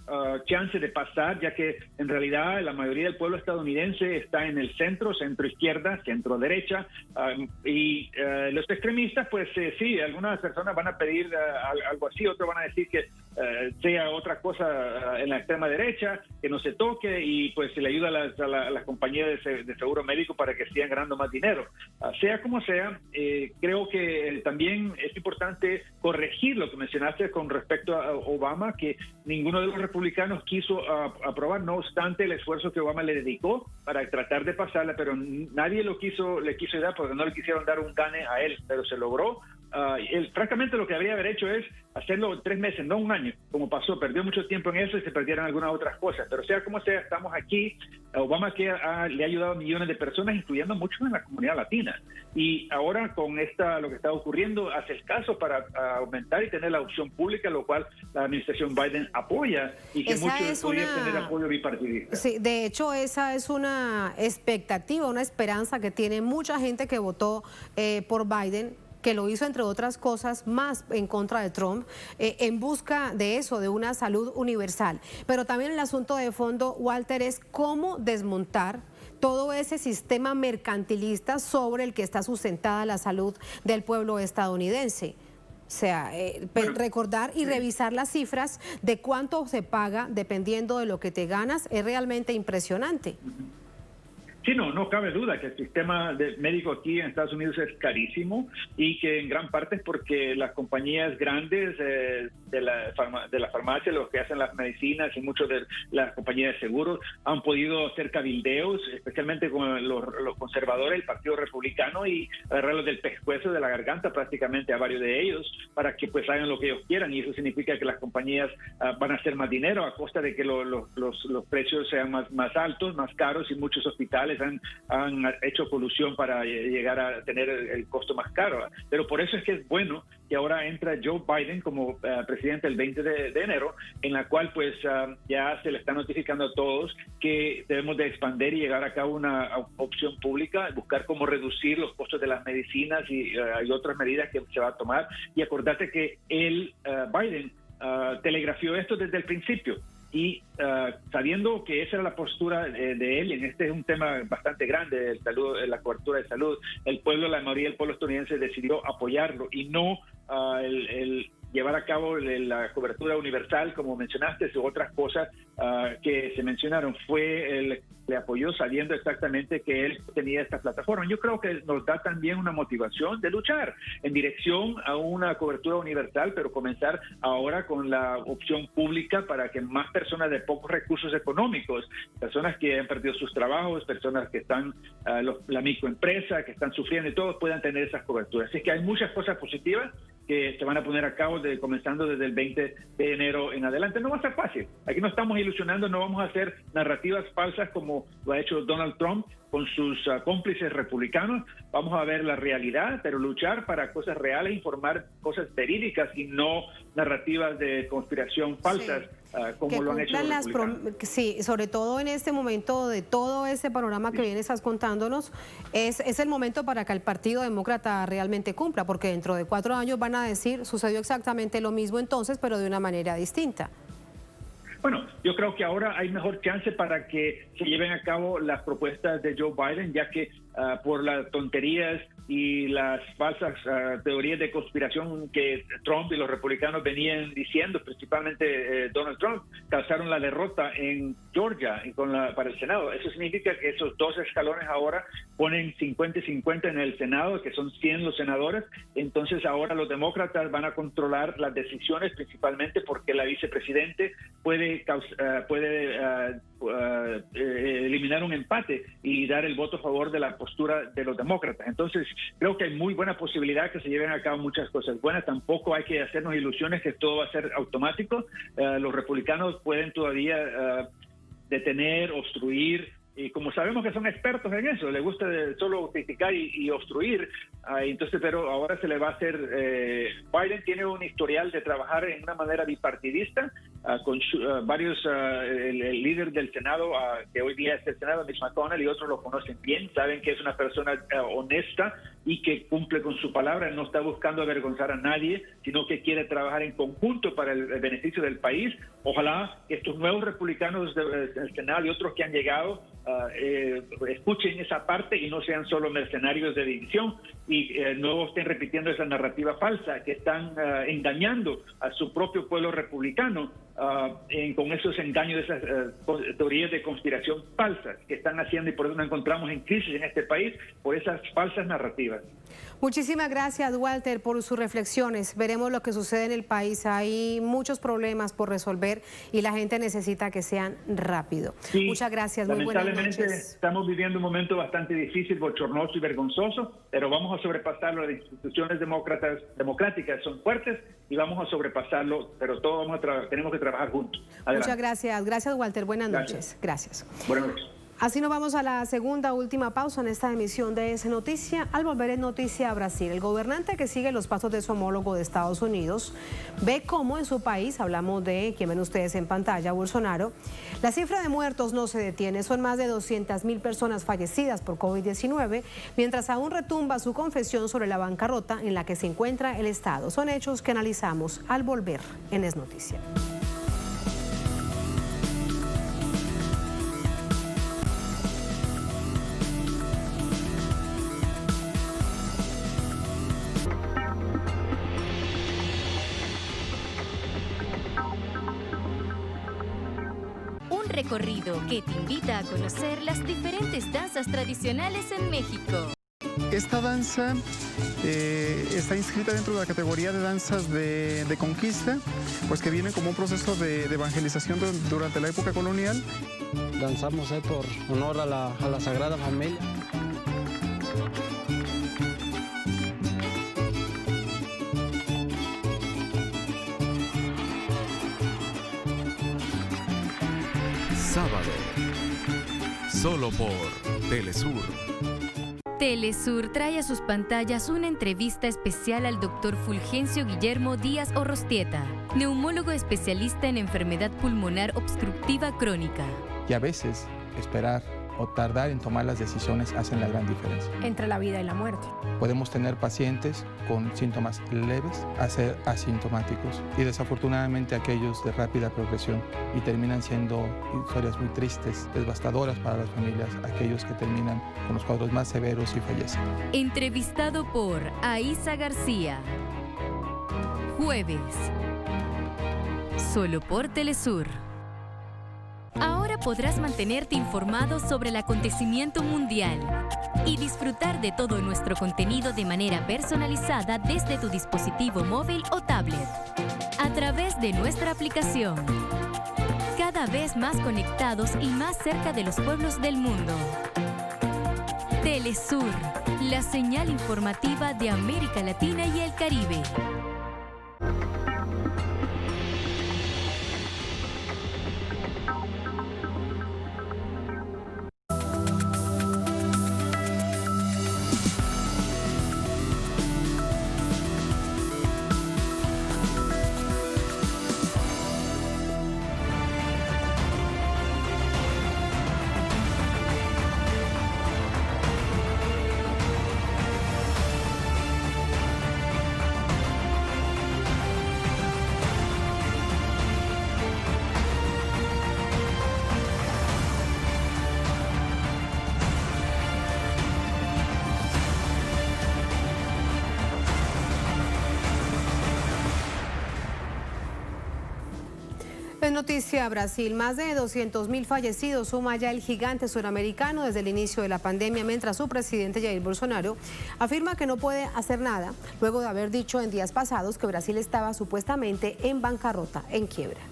chance de pasar, ya que en realidad la mayoría del pueblo estadounidense está en el centro, centro-izquierda, centro-derecha, y los extremistas, pues sí, algunas personas van a pedir algo así, otros van a decir que sea otra cosa en la extrema derecha, que no se toque, y pues se le ayuda a las compañías de seguro médico para que sigan ganando más dinero. Sea como sea, creo que también es importante corregir lo que mencionaste con respecto a Obama, que ninguno de los republicanos quiso aprobar, no obstante el esfuerzo que Obama le dedicó para tratar de pasarla, pero nadie le quiso dar porque no le quisieron dar un gane a él, pero se logró. Él, francamente, lo que habría haber hecho es hacerlo en 3 meses, no un año, como pasó. Perdió mucho tiempo en eso y se perdieron algunas otras cosas. Pero sea como sea, estamos aquí. Obama que le ha ayudado a millones de personas, incluyendo muchos en la comunidad latina. Y ahora con lo que está ocurriendo, hace el caso para aumentar y tener la opción pública, lo cual la administración Biden apoya y que muchos podrían tener apoyo bipartidista. Sí, de hecho, esa es una expectativa, una esperanza que tiene mucha gente que votó por Biden, que lo hizo, entre otras cosas, más en contra de Trump, en busca de eso, de una salud universal. Pero también el asunto de fondo, Walter, es cómo desmontar todo ese sistema mercantilista sobre el que está sustentada la salud del pueblo estadounidense. O sea, recordar y revisar las cifras de cuánto se paga dependiendo de lo que te ganas es realmente impresionante. Sí, no cabe duda que el sistema médico aquí en Estados Unidos es carísimo y que en gran parte es porque las compañías grandes de la farmacia, los que hacen las medicinas y muchas de las compañías de seguros han podido hacer cabildeos, especialmente con los conservadores, el Partido Republicano, y agarrarlos del pescuezo, de la garganta prácticamente a varios de ellos para que pues hagan lo que ellos quieran, y eso significa que las compañías van a hacer más dinero a costa de que los precios sean más altos, más caros, y muchos hospitales han hecho colusión para llegar a tener el costo más caro. Pero por eso es que es bueno que ahora entra Joe Biden como presidente el 20 de enero, en la cual pues ya se le está notificando a todos que debemos de expandir y llegar a cabo una opción pública, buscar cómo reducir los costos de las medicinas y hay otras medidas que se va a tomar. Y acordate que Biden telegrafió esto desde el principio. Y sabiendo que esa era la postura de él, y este es un tema bastante grande, el salud, la cobertura de salud, la mayoría del pueblo estadounidense decidió apoyarlo y no el llevar a cabo la cobertura universal, como mencionaste, y otras cosas que se mencionaron. Le apoyó sabiendo exactamente que él tenía esta plataforma. Yo creo que nos da también una motivación de luchar en dirección a una cobertura universal, pero comenzar ahora con la opción pública para que más personas de pocos recursos económicos, personas que han perdido sus trabajos, personas que están, la microempresa, que están sufriendo y todos puedan tener esas coberturas. Así que hay muchas cosas positivas que se van a poner a cabo comenzando desde el 20 de enero en adelante. No va a ser fácil. Aquí no estamos ilusionando, no vamos a hacer narrativas falsas como lo ha hecho Donald Trump con sus cómplices republicanos. Vamos a ver la realidad, pero luchar para cosas reales, informar cosas verídicas y no narrativas de conspiración falsas. Sí. Como lo han hecho los republicanos. Sí, sobre todo en este momento de todo ese panorama que bien estás contándonos, es el momento para que el Partido Demócrata realmente cumpla, porque dentro de 4 años van a decir, sucedió exactamente lo mismo entonces, pero de una manera distinta. Bueno, yo creo que ahora hay mejor chance para que se lleven a cabo las propuestas de Joe Biden, ya que por las tonterías y las falsas teorías de conspiración que Trump y los republicanos venían diciendo, principalmente Donald Trump, causaron la derrota en Georgia para el Senado. Eso significa que esos 2 escalones ahora ponen 50 y 50 en el Senado, que son 100 los senadores. Entonces ahora los demócratas van a controlar las decisiones, principalmente porque la vicepresidente puede eliminar un empate y dar el voto a favor de la postura de los demócratas. Entonces creo que hay muy buena posibilidad que se lleven a cabo muchas cosas buenas. Tampoco hay que hacernos ilusiones que todo va a ser automático. Los republicanos pueden todavía detener, obstruir, y como sabemos que son expertos en eso, les gusta solo criticar y obstruir, entonces, pero ahora se le va a hacer, Biden tiene un historial de trabajar en una manera bipartidista, con varios, el líder del Senado, que hoy día es el Senado, Mitch McConnell, y otros lo conocen bien, saben que es una persona honesta y que cumple con su palabra, no está buscando avergonzar a nadie, sino que quiere trabajar en conjunto para el beneficio del país. Ojalá estos nuevos republicanos del Senado y otros que han llegado escuchen esa parte y no sean solo mercenarios de división y no estén repitiendo esa narrativa falsa que están engañando a su propio pueblo republicano con esos engaños, esas teorías de conspiración falsas que están haciendo, y por eso nos encontramos en crisis en este país por esas falsas narrativas. Muchísimas gracias, Walter, por sus reflexiones. Veremos lo que sucede en el país. Hay muchos problemas por resolver y la gente necesita que sean rápido. Sí, muchas gracias, muy buenas noches. Lamentablemente estamos viviendo un momento bastante difícil, bochornoso y vergonzoso, pero vamos a sobrepasarlo. Las instituciones democráticas son fuertes y vamos a sobrepasarlo, pero todos tenemos que trabajar juntos. Adelante. Muchas gracias. Gracias, Walter. Buenas noches. Gracias. Buenas noches. Así nos vamos a la última pausa en esta emisión de Es Noticia. Al volver en Noticia Brasil, el gobernante que sigue los pasos de su homólogo de Estados Unidos ve cómo en su país, hablamos de quien ven ustedes en pantalla, Bolsonaro, la cifra de muertos no se detiene. Son más de 200.000 personas fallecidas por COVID-19, mientras aún retumba su confesión sobre la bancarrota en la que se encuentra el Estado. Son hechos que analizamos al volver en Es Noticia. Recorrido que te invita a conocer las diferentes danzas tradicionales en México. Esta danza está inscrita dentro de la categoría de danzas de conquista, pues que viene como un proceso de evangelización durante la época colonial. Danzamos por honor a la Sagrada Familia. Sábado, solo por Telesur. Telesur trae a sus pantallas una entrevista especial al doctor Fulgencio Guillermo Díaz Orrostieta, neumólogo especialista en enfermedad pulmonar obstructiva crónica. Y a veces esperar o tardar en tomar las decisiones hacen la gran diferencia. Entre la vida y la muerte. Podemos tener pacientes con síntomas leves a ser asintomáticos y desafortunadamente aquellos de rápida progresión, y terminan siendo historias muy tristes, devastadoras para las familias, aquellos que terminan con los cuadros más severos y fallecen. Entrevistado por Aiza García. Jueves. Solo por Telesur. Ahora podrás mantenerte informado sobre el acontecimiento mundial y disfrutar de todo nuestro contenido de manera personalizada desde tu dispositivo móvil o tablet, a través de nuestra aplicación. Cada vez más conectados y más cerca de los pueblos del mundo. Telesur, la señal informativa de América Latina y el Caribe. En Noticia Brasil, más de 200.000 fallecidos suma ya el gigante suramericano desde el inicio de la pandemia, mientras su presidente Jair Bolsonaro afirma que no puede hacer nada, luego de haber dicho en días pasados que Brasil estaba supuestamente en bancarrota, en quiebra.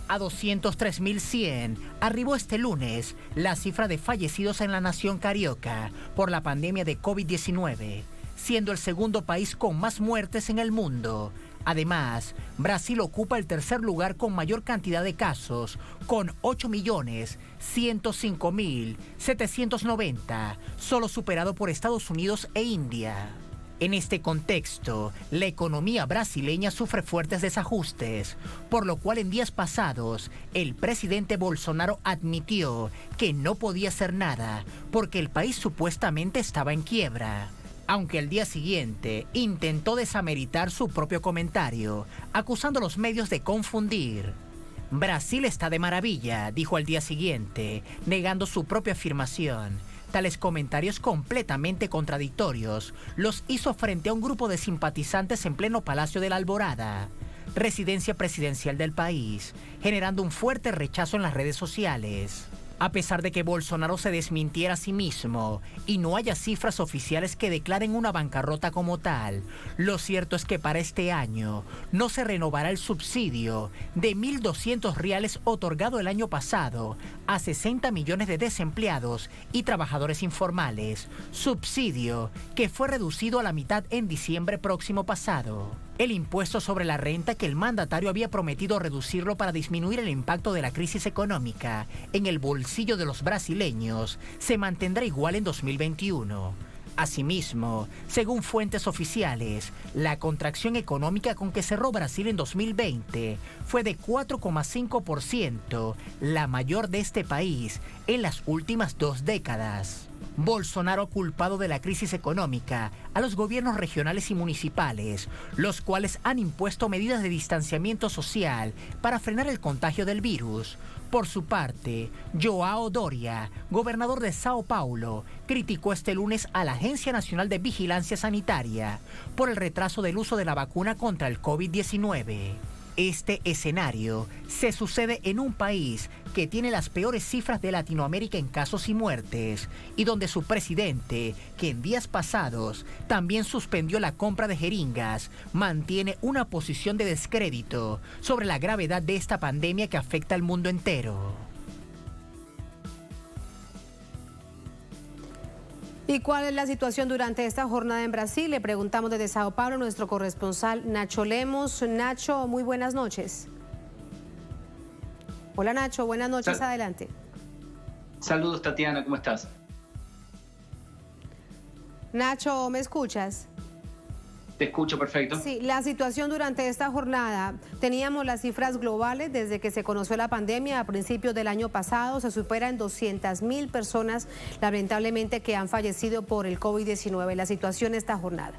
A 203.100 arribó este lunes la cifra de fallecidos en la nación carioca por la pandemia de COVID-19, siendo el segundo país con más muertes en el mundo. Además, Brasil ocupa el tercer lugar con mayor cantidad de casos, con 8.105.790, solo superado por Estados Unidos e India. En este contexto, la economía brasileña sufre fuertes desajustes, por lo cual en días pasados, el presidente Bolsonaro admitió que no podía hacer nada, porque el país supuestamente estaba en quiebra. Aunque al día siguiente intentó desameritar su propio comentario, acusando a los medios de confundir. Brasil está de maravilla, dijo al día siguiente, negando su propia afirmación. Tales comentarios completamente contradictorios los hizo frente a un grupo de simpatizantes en pleno Palacio de la Alborada, residencia presidencial del país, generando un fuerte rechazo en las redes sociales. A pesar de que Bolsonaro se desmintiera a sí mismo y no haya cifras oficiales que declaren una bancarrota como tal, lo cierto es que para este año no se renovará el subsidio de 1.200 reales otorgado el año pasado a 60 millones de desempleados y trabajadores informales, subsidio que fue reducido a la mitad en diciembre próximo pasado. El impuesto sobre la renta, que el mandatario había prometido reducirlo para disminuir el impacto de la crisis económica en el bolsillo de los brasileños, se mantendrá igual en 2021. Asimismo, según fuentes oficiales, la contracción económica con que cerró Brasil en 2020 fue de 4,5%, la mayor de este país en las últimas 2 décadas. Bolsonaro ha culpado de la crisis económica a los gobiernos regionales y municipales, los cuales han impuesto medidas de distanciamiento social para frenar el contagio del virus. Por su parte, João Doria, gobernador de Sao Paulo, criticó este lunes a la Agencia Nacional de Vigilancia Sanitaria por el retraso del uso de la vacuna contra el COVID-19. Este escenario se sucede en un país que tiene las peores cifras de Latinoamérica en casos y muertes, y donde su presidente, que en días pasados también suspendió la compra de jeringas, mantiene una posición de descrédito sobre la gravedad de esta pandemia que afecta al mundo entero. ¿Y cuál es la situación durante esta jornada en Brasil? Le preguntamos desde Sao Paulo a nuestro corresponsal Nacho Lemos. Nacho, muy buenas noches. Hola Nacho, buenas noches, adelante. Saludos Tatiana, ¿cómo estás? Nacho, ¿me escuchas? Te escucho perfecto. Sí, la situación durante esta jornada, teníamos las cifras globales desde que se conoció la pandemia a principios del año pasado, se superan 200.000 personas lamentablemente que han fallecido por el COVID-19. La situación esta jornada.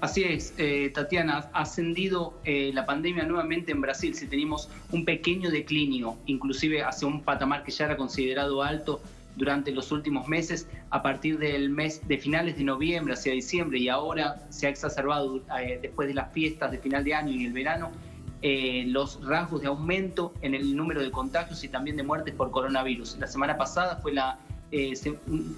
Así es, Tatiana, ha ascendido la pandemia nuevamente en Brasil. Si teníamos un pequeño declinio, inclusive hacia un patamar que ya era considerado alto durante los últimos meses, a partir del mes de finales de noviembre hacia diciembre, y ahora se ha exacerbado después de las fiestas de final de año y el verano, los rasgos de aumento en el número de contagios y también de muertes por coronavirus. La semana pasada fue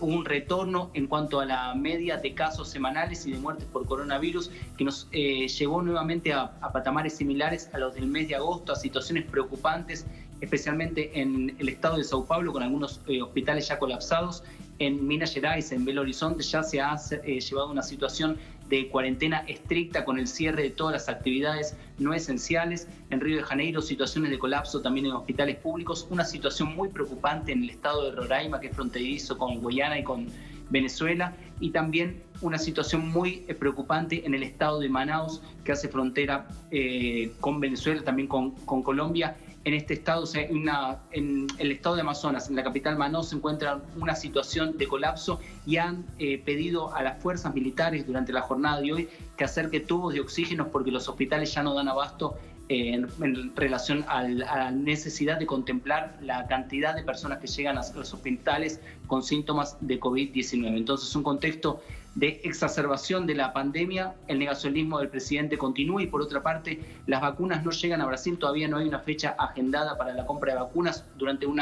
un retorno en cuanto a la media de casos semanales y de muertes por coronavirus que nos llevó nuevamente a patamares similares a los del mes de agosto, a situaciones preocupantes, especialmente en el estado de Sao Paulo, con algunos hospitales ya colapsados. En Minas Gerais, en Belo Horizonte, ya se ha llevado una situación de cuarentena estricta con el cierre de todas las actividades no esenciales. En Río de Janeiro, situaciones de colapso también en hospitales públicos. Una situación muy preocupante en el estado de Roraima, que es fronterizo con Guyana y con Venezuela. Y también una situación muy preocupante en el estado de Manaus, que hace frontera con Venezuela, también con Colombia. En este estado, en el estado de Amazonas, en la capital Manaus, se encuentra una situación de colapso y han pedido a las fuerzas militares durante la jornada de hoy que acerque tubos de oxígeno porque los hospitales ya no dan abasto en relación a la necesidad de contemplar la cantidad de personas que llegan a los hospitales con síntomas de COVID-19. Entonces, un contexto de exacerbación de la pandemia, el negacionismo del presidente continúa y por otra parte las vacunas no llegan a Brasil, todavía no hay una fecha agendada para la compra de vacunas. Durante un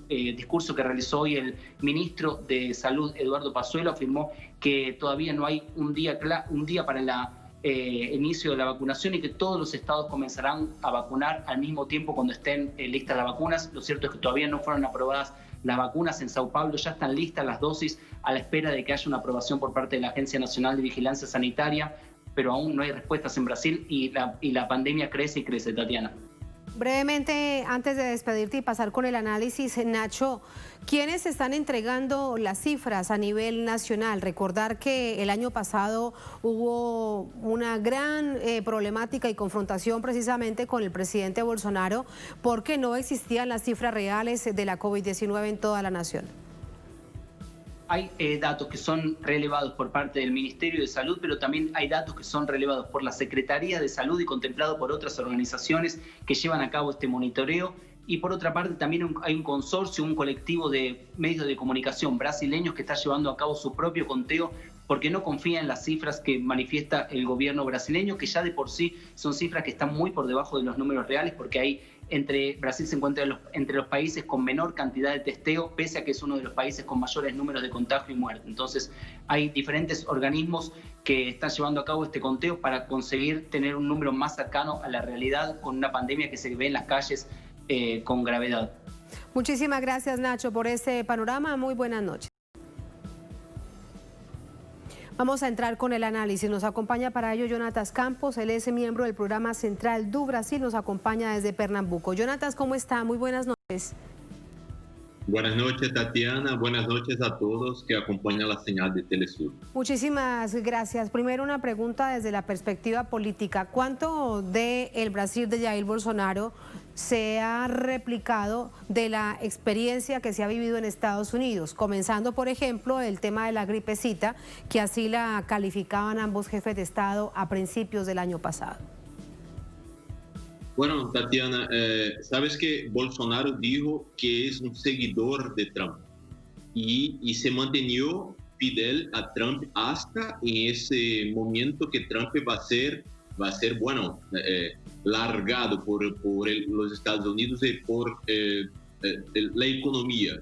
discurso que realizó hoy el ministro de Salud, Eduardo Pazuello, afirmó que todavía no hay un día para el inicio de la vacunación y que todos los estados comenzarán a vacunar al mismo tiempo cuando estén listas las vacunas. Lo cierto es que todavía no fueron aprobadas las vacunas. En Sao Paulo ya están listas las dosis a la espera de que haya una aprobación por parte de la Agencia Nacional de Vigilancia Sanitaria, pero aún no hay respuestas en Brasil y la pandemia crece y crece, Tatiana. Brevemente, antes de despedirte y pasar con el análisis, Nacho, ¿quiénes están entregando las cifras a nivel nacional? Recordar que el año pasado hubo una gran problemática y confrontación precisamente con el presidente Bolsonaro porque no existían las cifras reales de la COVID-19 en toda la nación. Hay datos que son relevados por parte del Ministerio de Salud, pero también hay datos que son relevados por la Secretaría de Salud y contemplados por otras organizaciones que llevan a cabo este monitoreo. Y por otra parte también hay un consorcio, un colectivo de medios de comunicación brasileños que está llevando a cabo su propio conteo porque no confía en las cifras que manifiesta el gobierno brasileño, que ya de por sí son cifras que están muy por debajo de los números reales, porque Brasil se encuentra entre los países con menor cantidad de testeo, pese a que es uno de los países con mayores números de contagio y muerte. Entonces, hay diferentes organismos que están llevando a cabo este conteo para conseguir tener un número más cercano a la realidad con una pandemia que se ve en las calles con gravedad. Muchísimas gracias, Nacho, por este panorama. Muy buenas noches. Vamos a entrar con el análisis. Nos acompaña para ello Jonatas Campos, él es miembro del programa Central do Brasil, nos acompaña desde Pernambuco. Jonatas, ¿cómo está? Muy buenas noches. Buenas noches, Tatiana. Buenas noches a todos que acompañan la señal de Telesur. Muchísimas gracias. Primero una pregunta desde la perspectiva política. ¿Cuánto del Brasil de Jair Bolsonaro se ha replicado de la experiencia que se ha vivido en Estados Unidos? Comenzando, por ejemplo, el tema de la gripecita, que así la calificaban ambos jefes de Estado a principios del año pasado. Bueno, Tatiana, sabes que Bolsonaro dijo que es un seguidor de Trump y se mantenió fidel a Trump hasta en ese momento que Trump va a ser bueno, largado por los Estados Unidos y por la economía.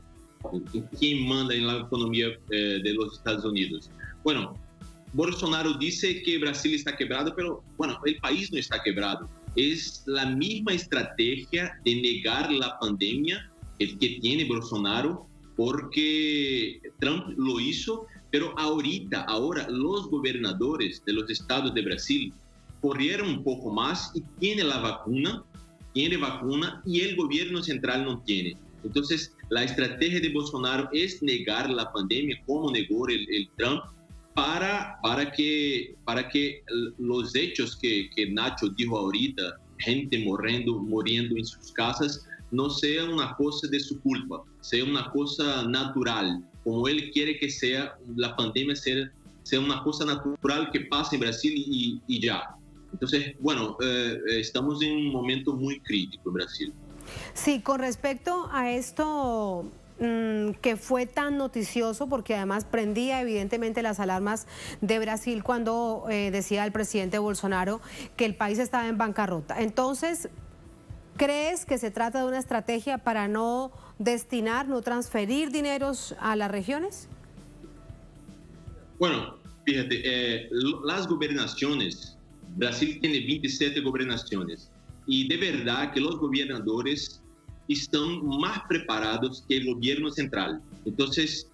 ¿Quién manda en la economía de los Estados Unidos? Bueno, Bolsonaro dice que Brasil está quebrado, pero bueno, el país no está quebrado. Es la misma estrategia de negar la pandemia que tiene Bolsonaro, porque Trump lo hizo, pero ahora los gobernadores de los estados de Brasil corrieron un poco más y tiene vacuna y el gobierno central no tiene. Entonces, la estrategia de Bolsonaro es negar la pandemia, como negó el Trump, para que los hechos que Nacho dijo ahorita, gente muriendo en sus casas, no sea una cosa de su culpa, sea una cosa natural, como él quiere que sea, la pandemia sea una cosa natural que pase en Brasil y ya. Entonces, bueno, estamos en un momento muy crítico en Brasil. Sí, con respecto a esto que fue tan noticioso, porque además prendía evidentemente las alarmas de Brasil cuando decía el presidente Bolsonaro que el país estaba en bancarrota. Entonces, ¿crees que se trata de una estrategia para no destinar, no transferir dineros a las regiones? Bueno, fíjate, las gobernaciones, Brasil tiene 27 gobernaciones y de verdad que los gobernadores están más preparados que el gobierno central. Entonces,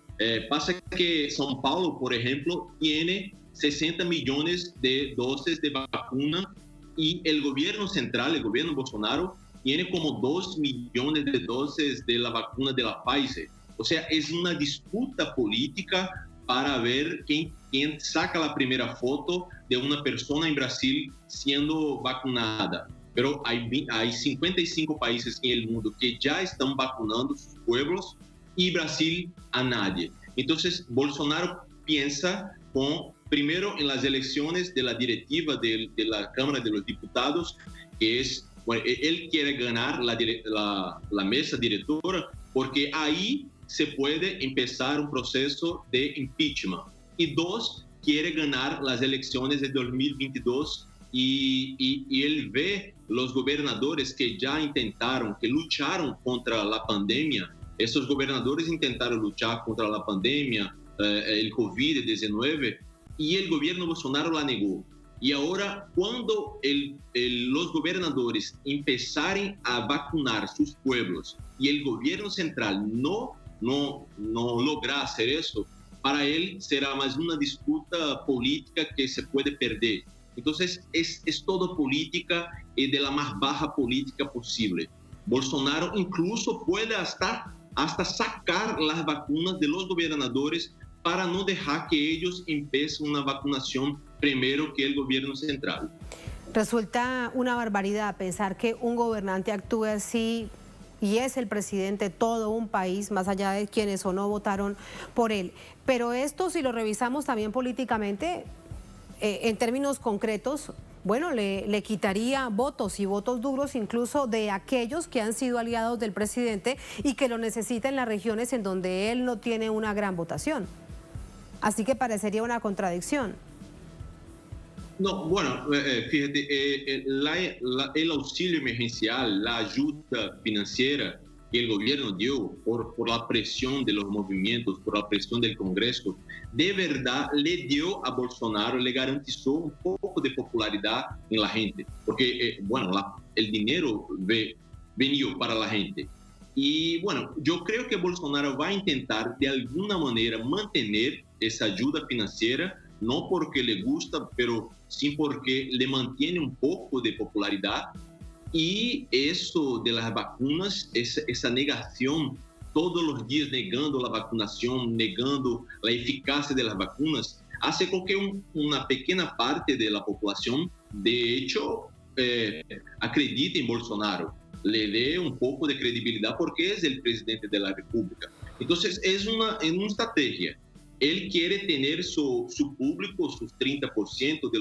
pasa que São Paulo, por ejemplo, tiene 60 millones de dosis de vacuna y el gobierno central, el gobierno Bolsonaro, tiene como 2 millones de dosis de la vacuna de la Pfizer. O sea, es una disputa política para ver quién saca la primera foto de una persona en Brasil siendo vacunada. Pero hay 55 países en el mundo que ya están vacunando sus pueblos y Brasil a nadie. Entonces, Bolsonaro piensa primero en las elecciones de la directiva de la Cámara de los Diputados, que es, bueno, él quiere ganar la mesa directora porque ahí se puede empezar un proceso de impeachment. Y dos, quiere ganar las elecciones de 2022 y él ve los gobernadores que ya intentaron, que lucharon contra la pandemia. Esos gobernadores intentaron luchar contra la pandemia, el COVID-19, y el gobierno Bolsonaro la negó. Y ahora, cuando los gobernadores empezaren a vacunar sus pueblos y el gobierno central no logra hacer eso, para él será más una disputa política que se puede perder. Entonces, es todo política y de la más baja política posible. Bolsonaro incluso puede hasta sacar las vacunas de los gobernadores para no dejar que ellos empiecen una vacunación primero que el gobierno central. Resulta una barbaridad pensar que un gobernante actúe así y es el presidente de todo un país, más allá de quienes o no votaron por él. Pero esto, si lo revisamos también políticamente, en términos concretos, bueno, le quitaría votos y votos duros incluso de aquellos que han sido aliados del presidente y que lo necesitan en las regiones en donde él no tiene una gran votación. Así que parecería una contradicción. No, bueno, fíjate, el auxilio emergencial, la ayuda financiera que el gobierno dio por la presión de los movimientos, por la presión del Congreso, de verdad le dio a Bolsonaro, le garantizó un poco de popularidad en la gente, porque, bueno, el dinero venía para la gente. Y bueno, yo creo que Bolsonaro va a intentar de alguna manera mantener esa ayuda financiera, no porque le gusta, pero sí porque le mantiene un poco de popularidad. Y eso de las vacunas, esa negación, todos los días negando la vacunación, negando la eficacia de las vacunas, hace con que una pequeña parte de la población, de hecho, acredite en Bolsonaro, le dé un poco de credibilidad porque es el presidente de la República. Entonces, es una estrategia. Él quiere tener su público, sus 30%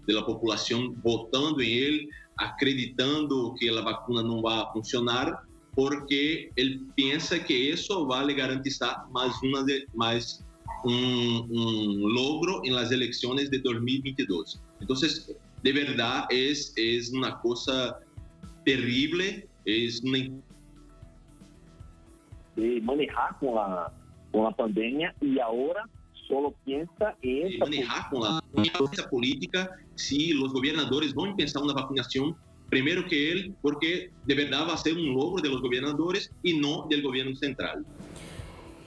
de la población votando en él, acreditando que la vacuna no va a funcionar, porque él piensa que eso va a le garantizar más un logro en las elecciones de 2022. Entonces, de verdad, es una cosa terrible, es una... De manejar con la pandemia y ahora solo piensa en manejar con esa política. Si los gobernadores van a pensar una vacunación primero que él, porque de verdad va a ser un logro de los gobernadores y no del gobierno central.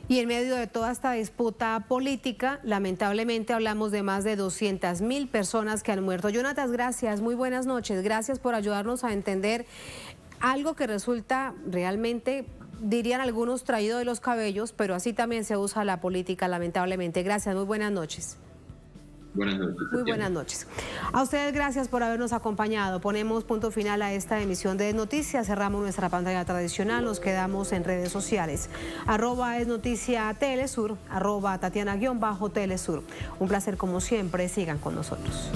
Y en medio de toda esta disputa política, lamentablemente hablamos de más de 200.000 personas que han muerto. Jonatas, gracias, muy buenas noches. Gracias por ayudarnos a entender algo que resulta realmente, dirían algunos, traído de los cabellos, pero así también se usa la política, lamentablemente. Gracias, muy buenas noches. Buenas noches. Muy buenas noches. A ustedes gracias por habernos acompañado. Ponemos punto final a esta emisión de Noticias. Cerramos nuestra pantalla tradicional. Nos quedamos en redes sociales. @esnoticiatelesur, @Tatiana_Telesur. Un placer como siempre. Sigan con nosotros.